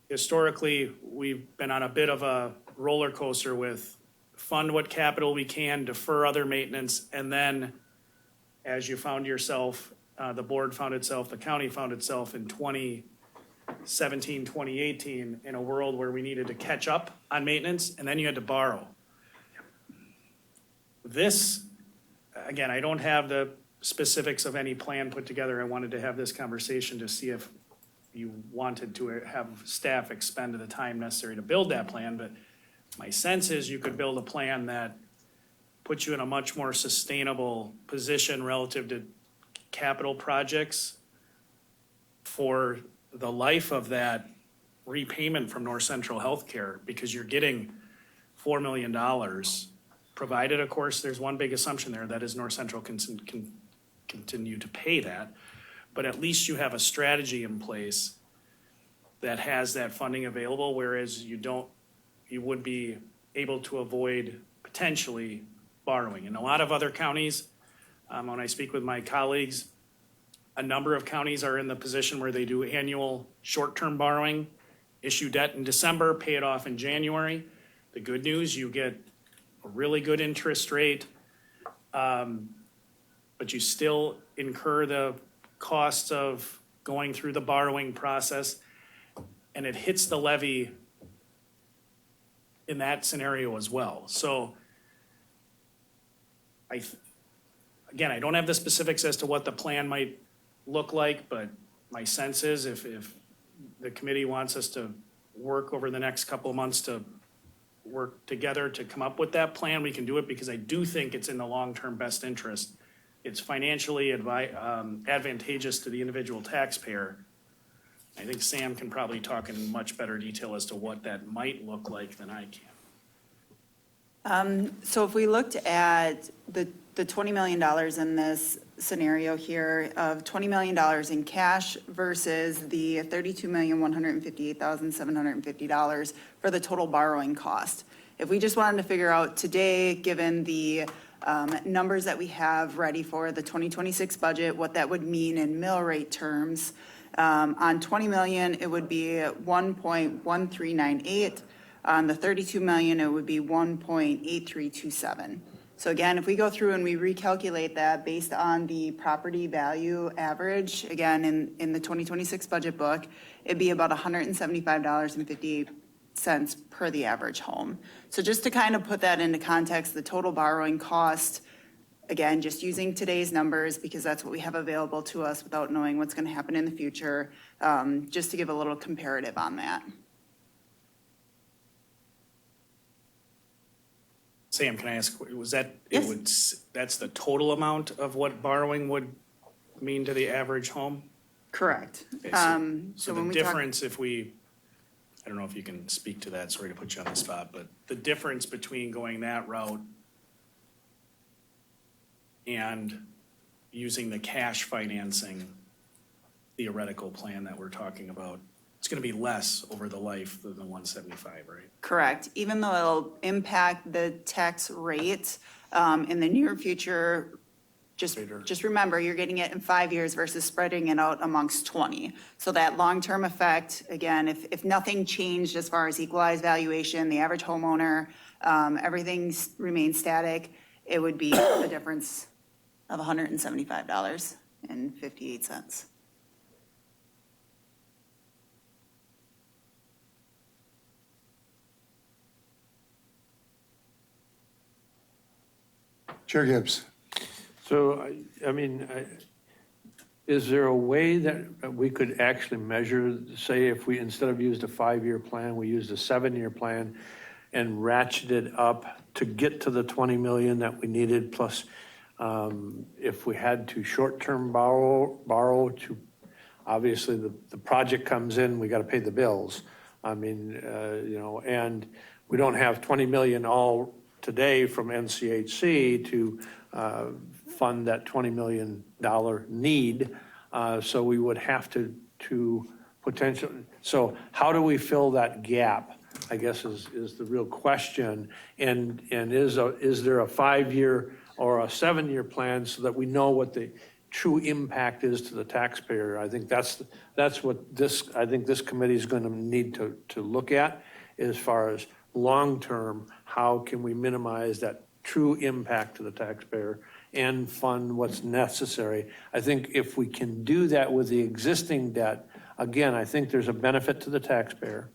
historically, we've been on a bit of a roller coaster with fund what capital we can, defer other maintenance, and then as you found yourself, the board found itself, the county found itself in 2017, 2018, in a world where we needed to catch up on maintenance, and then you had to borrow. This, again, I don't have the specifics of any plan put together. I wanted to have this conversation to see if you wanted to have staff expend the time necessary to build that plan, but my sense is you could build a plan that puts you in a much more sustainable position relative to capital projects for the life of that repayment from North Central Healthcare, because you're getting $4 million, provided, of course, there's one big assumption there, that is North Central can continue to pay that, but at least you have a strategy in place that has that funding available, whereas you would be able to avoid potentially borrowing. In a lot of other counties, when I speak with my colleagues, a number of counties are in the position where they do annual short-term borrowing, issue debt in December, pay it off in January. The good news, you get a really good interest rate, but you still incur the costs of going through the borrowing process, and it hits the levy in that scenario as well. So again, I don't have the specifics as to what the plan might look like, but my sense is if the committee wants us to work over the next couple of months to work together to come up with that plan, we can do it, because I do think it's in the long-term best interest. It's financially advantageous to the individual taxpayer. I think Sam can probably talk in much better detail as to what that might look like than I can. So if we looked at the $20 million in this scenario here, of $20 million in cash versus the $32,158,750 for the total borrowing cost. If we just wanted to figure out today, given the numbers that we have ready for the 2026 budget, what that would mean in mill rate terms, on 20 million, it would be 1.1398. On the 32 million, it would be 1.8327. So again, if we go through and we recalculate that based on the property value average, again, in the 2026 budget book, it'd be about $175.58 per the average home. So just to kind of put that into context, the total borrowing cost, again, just using today's numbers, because that's what we have available to us without knowing what's going to happen in the future, just to give a little comparative on that. Sam, can I ask, was that, Yes. that's the total amount of what borrowing would mean to the average home? Correct. Okay, So the when we talk, difference, I don't know if you can speak to that, sorry to put you on the spot, but the difference between going that route and using the cash financing theoretical plan that we're talking about, it's gonna be less over the life than the 175, right? correct. Even though it'll impact the tax rate in the near future, just remember, you're getting it in 5 years versus spreading it out amongst 20. So that long-term effect, again, if nothing changed as far as equalized valuation, the average homeowner, everything remains static, it would be a difference of $175.58. Chair Gibbs. So, I mean, is there a way that we could actually measure, say, if we, instead of used a 5-year plan, we used a 7-year plan and ratcheted up to get to the 20 million that we needed, plus if we had to short-term borrow to, obviously, the project comes in, we got to pay the bills. I mean, you know, and we don't have 20 million all today from NCHC to fund that $20 million need. So we would have to potentially, so how do we fill that gap, I guess is the real question. And is there a 5-year or a 7-year plan so that we know what the true impact is to the taxpayer? I think that's what I think this committee is going to need to look at as far as long-term, how can we minimize that true impact to the taxpayer and fund what's necessary. I think if we can do that with the existing debt, again, I think there's a benefit to the taxpayer.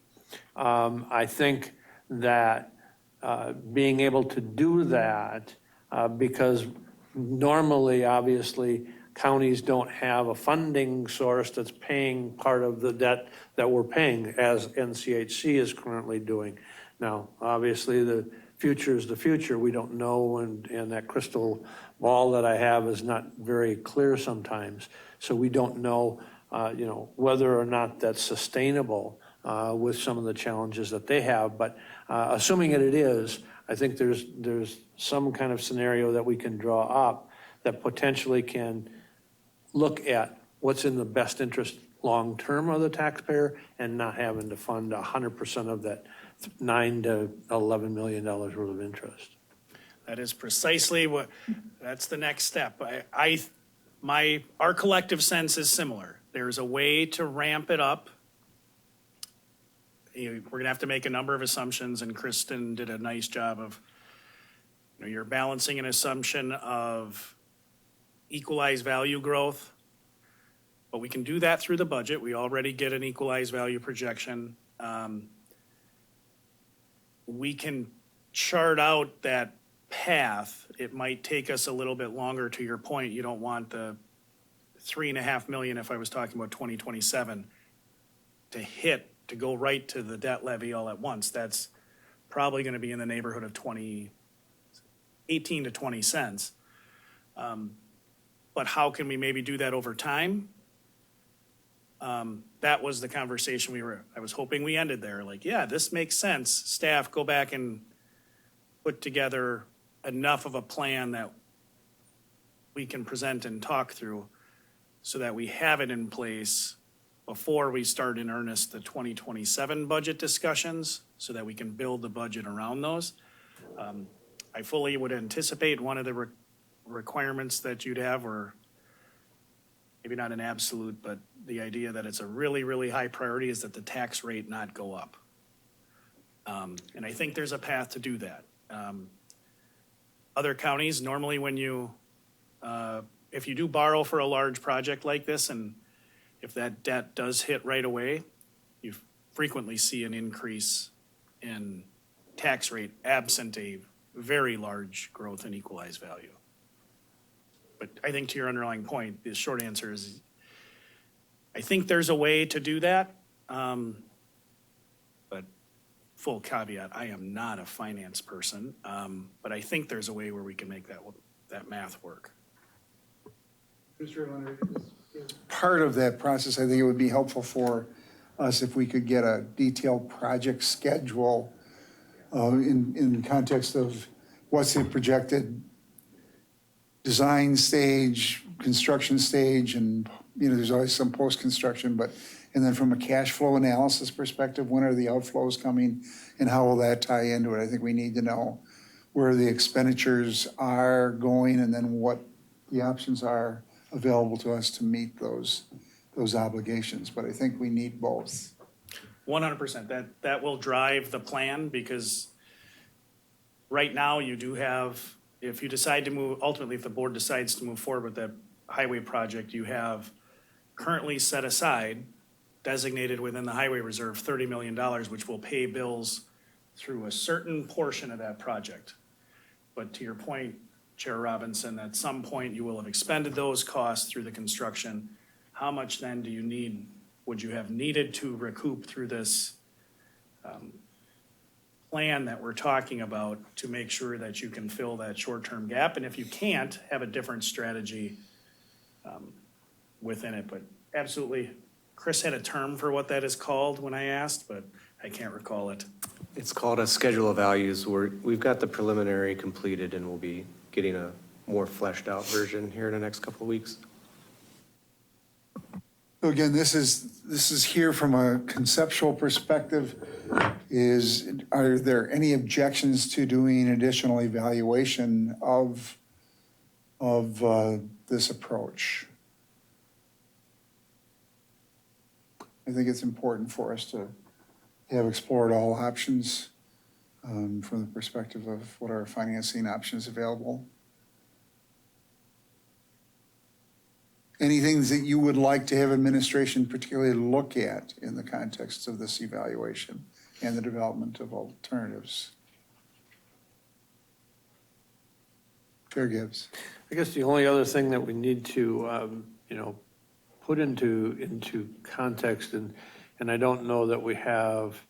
I think that being able to do that, because normally, obviously, counties don't have a funding source that's paying part of the debt that we're paying, as NCHC is currently doing. Now, obviously, the future is the future. We don't know, and that crystal ball that I have is not very clear sometimes. So we don't know, you know, whether or not that's sustainable with some of the challenges that they have. But assuming it is, I think there's some kind of scenario that we can draw up that potentially can look at what's in the best interest long-term of the taxpayer and not having to fund 100% of that $9 to $11 million worth of interest. That is precisely that's the next step. Our collective sense is similar. There's a way to ramp it up. We're gonna have to make a number of assumptions, and Kristen did a nice job of, you know, you're balancing an assumption of equalized value growth, but we can do that through the budget. We already get an equalized value projection. We can chart out that path. It might take us a little bit longer. To your point, you don't want the $3.5 million, if I was talking about 2027, to go right to the debt levy all at once. That's probably going to be in the neighborhood of 18 to 20 cents. But how can we maybe do that over time? That was the conversation I was hoping we ended there. Like, yeah, this makes sense. Staff, go back and put together enough of a plan that we can present and talk through so that we have it in place before we start in earnest the 2027 budget discussions, so that we can build the budget around those. I fully would anticipate one of the requirements that you'd have, or maybe not an absolute, but the idea that it's a really, really high priority, is that the tax rate not go up. And I think there's a path to do that. Other counties, normally when if you do borrow for a large project like this, and if that debt does hit right away, you frequently see an increase in tax rate absent a very large growth in equalized value. But I think to your underlying point, the short answer is, I think there's a way to do that. But full caveat, I am not a finance person, but I think there's a way where we can make that math work. Mr. Leonard, part of that process, I think it would be helpful for us if we could get a detailed project schedule in context of what's the projected design stage, construction stage, and, you know, there's always some post-construction, and then from a cash flow analysis perspective, when are the outflows coming and how will that tie into it? I think we need to know where the expenditures are going and then what the options are available to us to meet those obligations. But I think we need both. 100%. That will drive the plan, because right now you do have if you decide to move, ultimately, if the board decides to move forward with that highway project, you have currently set aside, designated within the highway reserve, $30 million, which will pay bills through a certain portion of that project. But to your point, Chair Robinson, at some point you will have expended those costs through the construction. How much then do you need, would you have needed to recoup through this plan that we're talking about to make sure that you can fill that short-term gap? And if you can't, have a different strategy within it. But absolutely, Chris had a term for what that is called when I asked, but I can't recall it. It's called a schedule of values. We've got the preliminary completed and we'll be getting a more fleshed out version here in the next couple of weeks. So again, this is here from a conceptual perspective. Are there any objections to doing additional evaluation of this approach? I think it's important for us to have explored all options from the perspective of what are financing options available. Anything that you would like to have administration particularly look at in the context of this evaluation and the development of alternatives? Chair Gibbs. I guess the only other thing that we need to, put into context, and I don't know that we have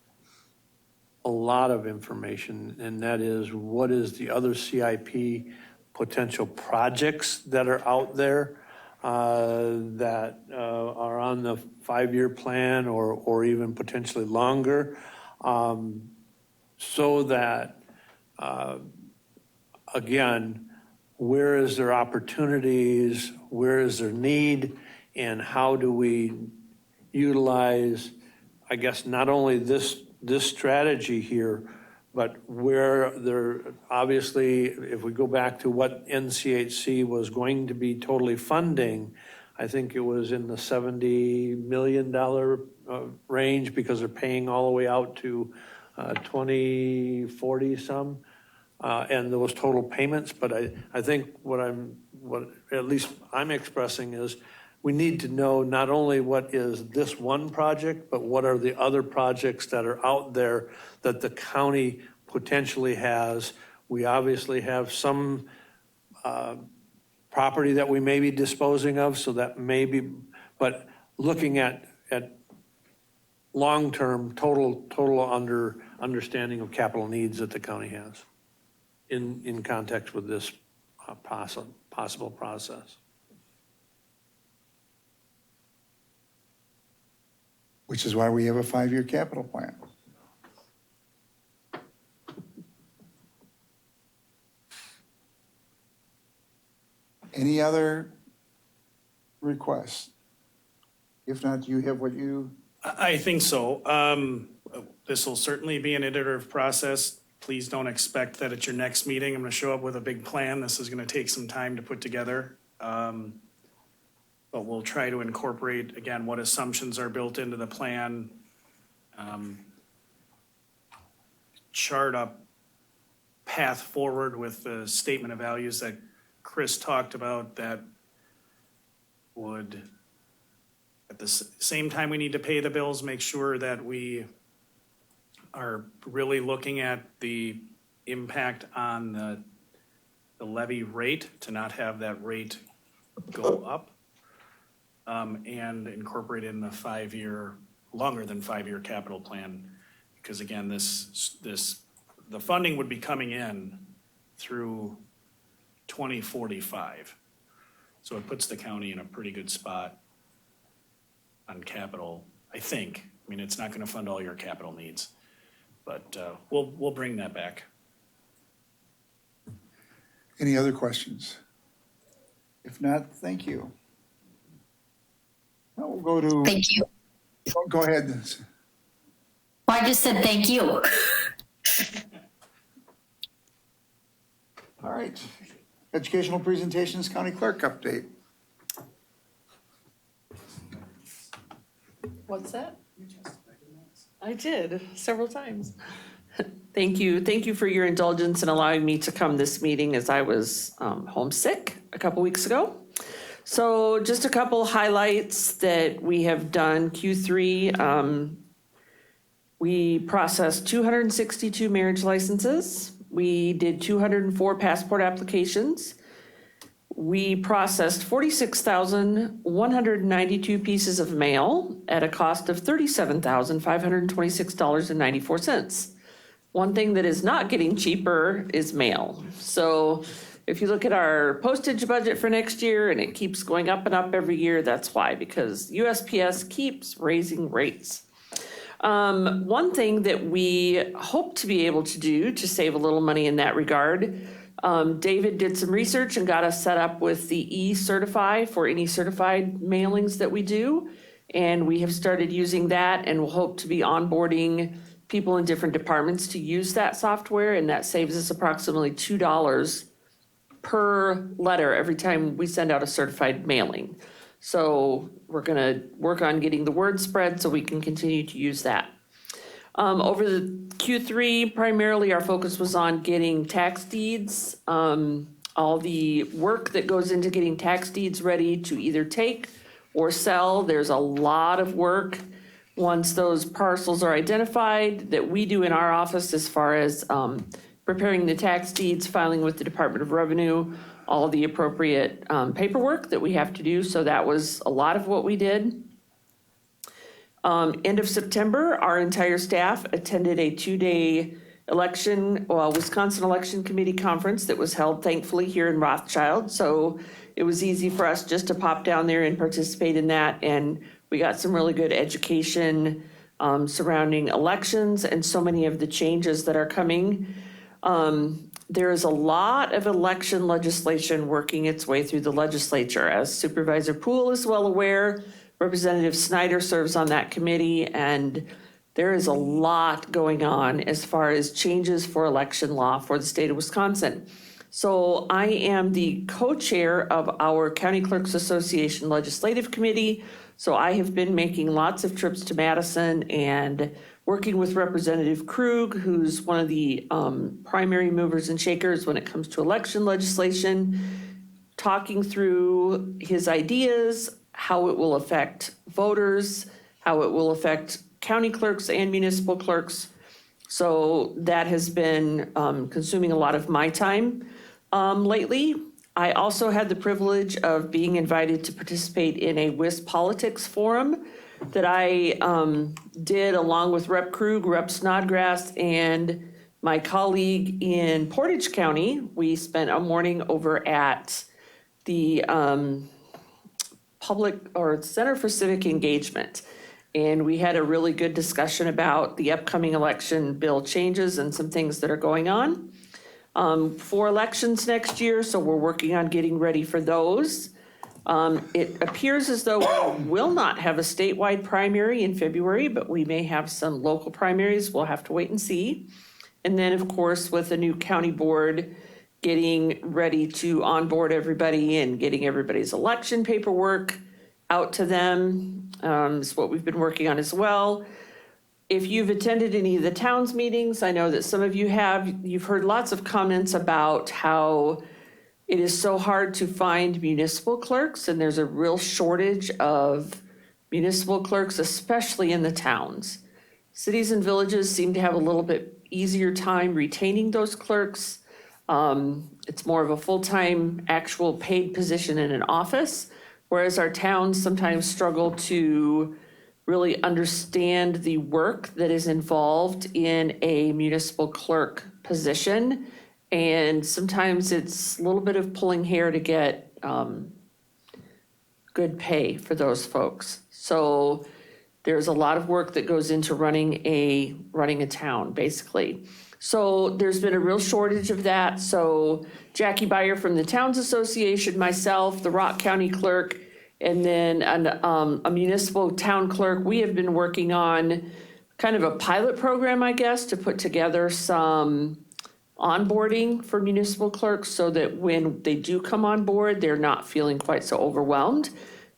a lot of information, and that is what is the other CIP potential projects that are out there that are on the 5-year plan or even potentially longer, so that, again, where is there opportunities, where is there need, and how do we utilize, I guess, not only this strategy here, but where there, obviously, if we go back to what NCHC was going to be totally funding, I think it was in the $70 million range, because they're paying all the way out to 2040 some, and those total payments. But I think what at least I'm expressing is we need to know not only what is this one project, but what are the other projects that are out there that the county potentially has. We obviously have some property that we may be disposing of, so that may be, but looking at long-term total understanding of capital needs that the county has in context with this possible process. Which is why we have a 5-year capital plan. Any other requests? If not, do you have what you? I think so. This will certainly be an iterative process. Please don't expect that at your next meeting I'm going to show up with a big plan. This is going to take some time to put together. But we'll try to incorporate, again, what assumptions are built into the plan. Chart a path forward with the statement of values that Chris talked about that would, at the same time we need to pay the bills, make sure that we are really looking at the impact on the levy rate, to not have that rate go up. And incorporate in the 5-year, longer than 5-year capital plan. Because again, the funding would be coming in through 2045. So it puts the county in a pretty good spot on capital, I think. I mean, it's not going to fund all your capital needs, but we'll bring that back. Any other questions? If not, thank you. Now we'll go to. Thank you. Go ahead. Well, I just said thank you. All right. Educational presentations, county clerk update. What's that? I did, several times. Thank you. Thank you for your indulgence in allowing me to come this meeting as I was homesick a couple weeks ago. So just a couple highlights that we have done. Q3, we processed 262 marriage licenses. We did 204 passport applications. We processed 46,192 pieces of mail at a cost of $37,526.94. One thing that is not getting cheaper is mail. So if you look at our postage budget for next year and it keeps going up and up every year, that's why, because USPS keeps raising rates. One thing that we hope to be able to do to save a little money in that regard, David did some research and got us set up with the e-Certify for any certified mailings that we do. And we have started using that and we'll hope to be onboarding people in different departments to use that software. And that saves us approximately $2 per letter every time we send out a certified mailing. So we're gonna work on getting the word spread so we can continue to use that. Over the Q3, primarily our focus was on getting tax deeds, all the work that goes into getting tax deeds ready to either take or sell. There's a lot of work once those parcels are identified that we do in our office as far as preparing the tax deeds, filing with the Department of Revenue, all the appropriate paperwork that we have to do. So that was a lot of what we did. End of September, our entire staff attended a 2-day Wisconsin Election Committee conference that was held thankfully here in Rothschild. So it was easy for us just to pop down there and participate in that. And we got some really good education surrounding elections and so many of the changes that are coming. There is a lot of election legislation working its way through the legislature. As Supervisor Poole is well aware, Representative Snyder serves on that committee, and there is a lot going on as far as changes for election law for the state of Wisconsin. So I am the co-chair of our County Clerks Association Legislative Committee. So I have been making lots of trips to Madison and working with Representative Krug, who's one of the primary movers and shakers when it comes to election legislation, talking through his ideas, how it will affect voters, how it will affect county clerks and municipal clerks. So that has been consuming a lot of my time lately. I also had the privilege of being invited to participate in a WIS Politics Forum that I did along with Rep. Krug, Rep. Snodgrass, and my colleague in Portage County. We spent a morning over at the Center for Civic Engagement. And we had a really good discussion about the upcoming election bill changes and some things that are going on for elections next year. So we're working on getting ready for those. It appears as though we will not have a statewide primary in February, but we may have some local primaries. We'll have to wait and see. And then, of course, with the new county board, getting ready to onboard everybody and getting everybody's election paperwork out to them is what we've been working on as well. If you've attended any of the towns meetings, I know that some of you have, you've heard lots of comments about how it is so hard to find municipal clerks, and there's a real shortage of municipal clerks, especially in the towns. Cities and villages seem to have a little bit easier time retaining those clerks. It's more of a full-time, actual paid position in an office, whereas our towns sometimes struggle to really understand the work that is involved in a municipal clerk position. And sometimes it's a little bit of pulling hair to get good pay for those folks. So there's a lot of work that goes into running a town, basically. So there's been a real shortage of that. So Jackie Beyer from the Towns Association, myself, the Rock County Clerk, and then a municipal town clerk, we have been working on kind of a pilot program, I guess, to put together some onboarding for municipal clerks so that when they do come on board, they're not feeling quite so overwhelmed,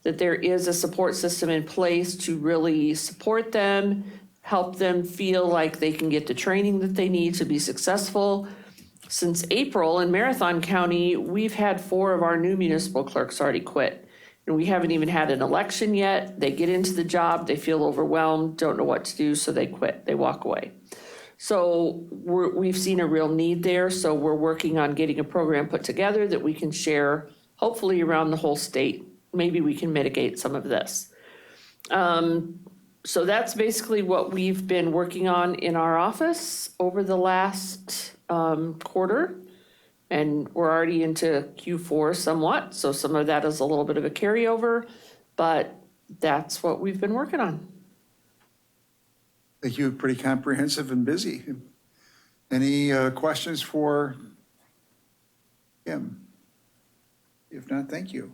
that there is a support system in place to really support them, help them feel like they can get the training that they need to be successful. Since April in Marathon County, we've had 4 of our new municipal clerks already quit. And we haven't even had an election yet. They get into the job, they feel overwhelmed, don't know what to do, so they quit, they walk away. So we've seen a real need there, so we're working on getting a program put together that we can share, hopefully around the whole state. Maybe we can mitigate some of this. So that's basically what we've been working on in our office over the last quarter. And we're already into Q4 somewhat, so some of that is a little bit of a carryover, but that's what we've been working on. Thank you, pretty comprehensive and busy. Any questions for Kim? If not, thank you.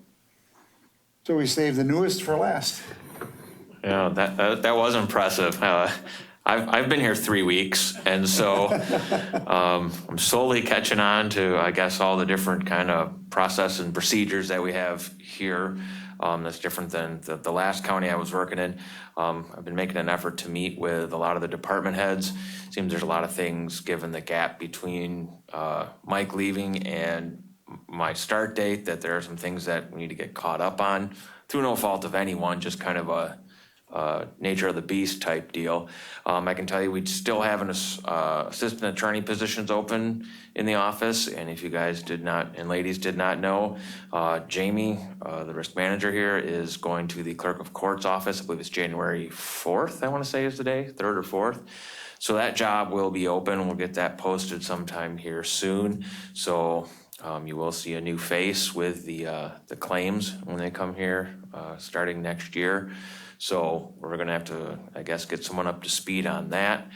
So we saved the newest for last. Yeah, that was impressive. I've been here 3 weeks, and so I'm slowly catching on to, I guess, all the different kind of process and procedures that we have here. That's different than the last county I was working in. I've been making an effort to meet with a lot of the department heads. Seems there's a lot of things, given the gap between Mike leaving and my start date, that there are some things that we need to get caught up on through no fault of anyone, just kind of a nature of the beast type deal. I can tell you we still have an assistant attorney positions open in the office, and if you guys did not, and ladies did not know, Jamie, the risk manager here, is going to the clerk of court's office. I believe it's January 4th, I want to say is the day, 3rd or 4th. So that job will be open. We'll get that posted sometime here soon. So you will see a new face with the claims when they come here starting next year. So we're going to have to, I guess, get someone up to speed on that.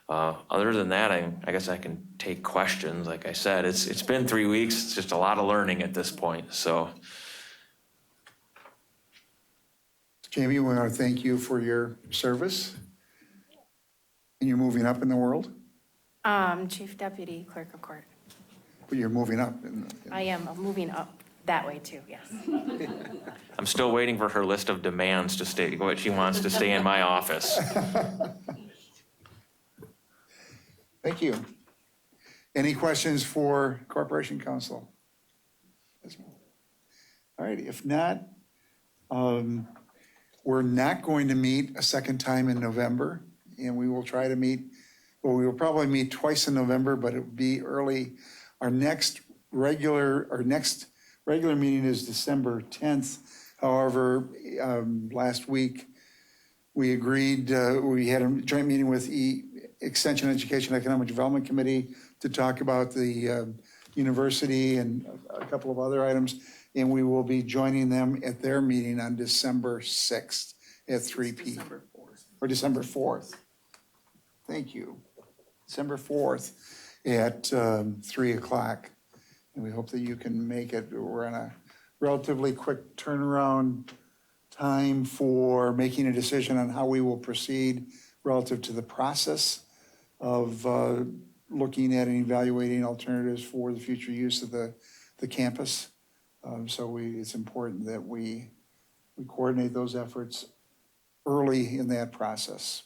Other than that, I guess I can take questions. Like I said, it's been 3 weeks. It's just a lot of learning at this point. So, Jamie, we want to thank you for your service. And you're moving up in the world? Chief Deputy Clerk of Court. But you're moving up. I am moving up that way too, yes. I'm still waiting for her list of demands to stay, what she wants to stay in my office. Thank you. Any questions for Corporation Counsel? All right, if not, we're not going to meet a second time in November, and we will try to meet, well, we will probably meet twice in November, but it will be early. Our next regular meeting is December 10th. However, last week, we agreed, we had a joint meeting with Extension Education Economic Development Committee to talk about the university and a couple of other items. And we will be joining them at their meeting on December 6th at 3 p.m. December 4th. Or December 4th. Thank you. December 4th at 3 o'clock. And we hope that you can make it. We're on a relatively quick turnaround time for making a decision on how we will proceed relative to the process of looking at and evaluating alternatives for the future use of the campus. So it's important that we coordinate those efforts early in that process.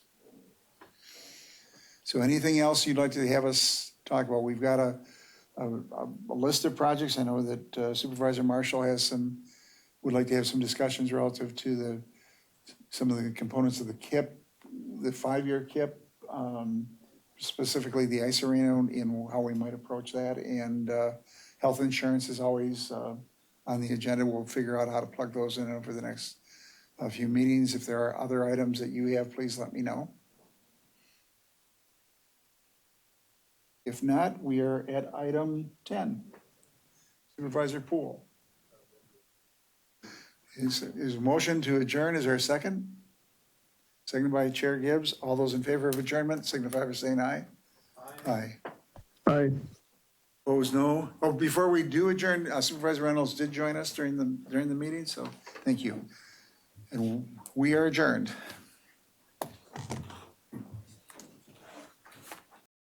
So anything else you'd like to have us talk about? We've got a list of projects. I know that Supervisor Marshall would like to have some discussions relative to some of the components of the KIP, the 5-year KIP, specifically the ice arena and how we might approach that. And health insurance is always on the agenda. We'll figure out how to plug those in over the next few meetings. If there are other items that you have, please let me know. If not, we are at item 10. Supervisor Poole. Is a motion to adjourn, is there a second? Seconded by Chair Gibbs. All those in favor of adjournment signify by saying aye. Aye. Aye. Opposed, no. Oh, before we do adjourn, Supervisor Reynolds did join us during the meeting, so thank you. And we are adjourned.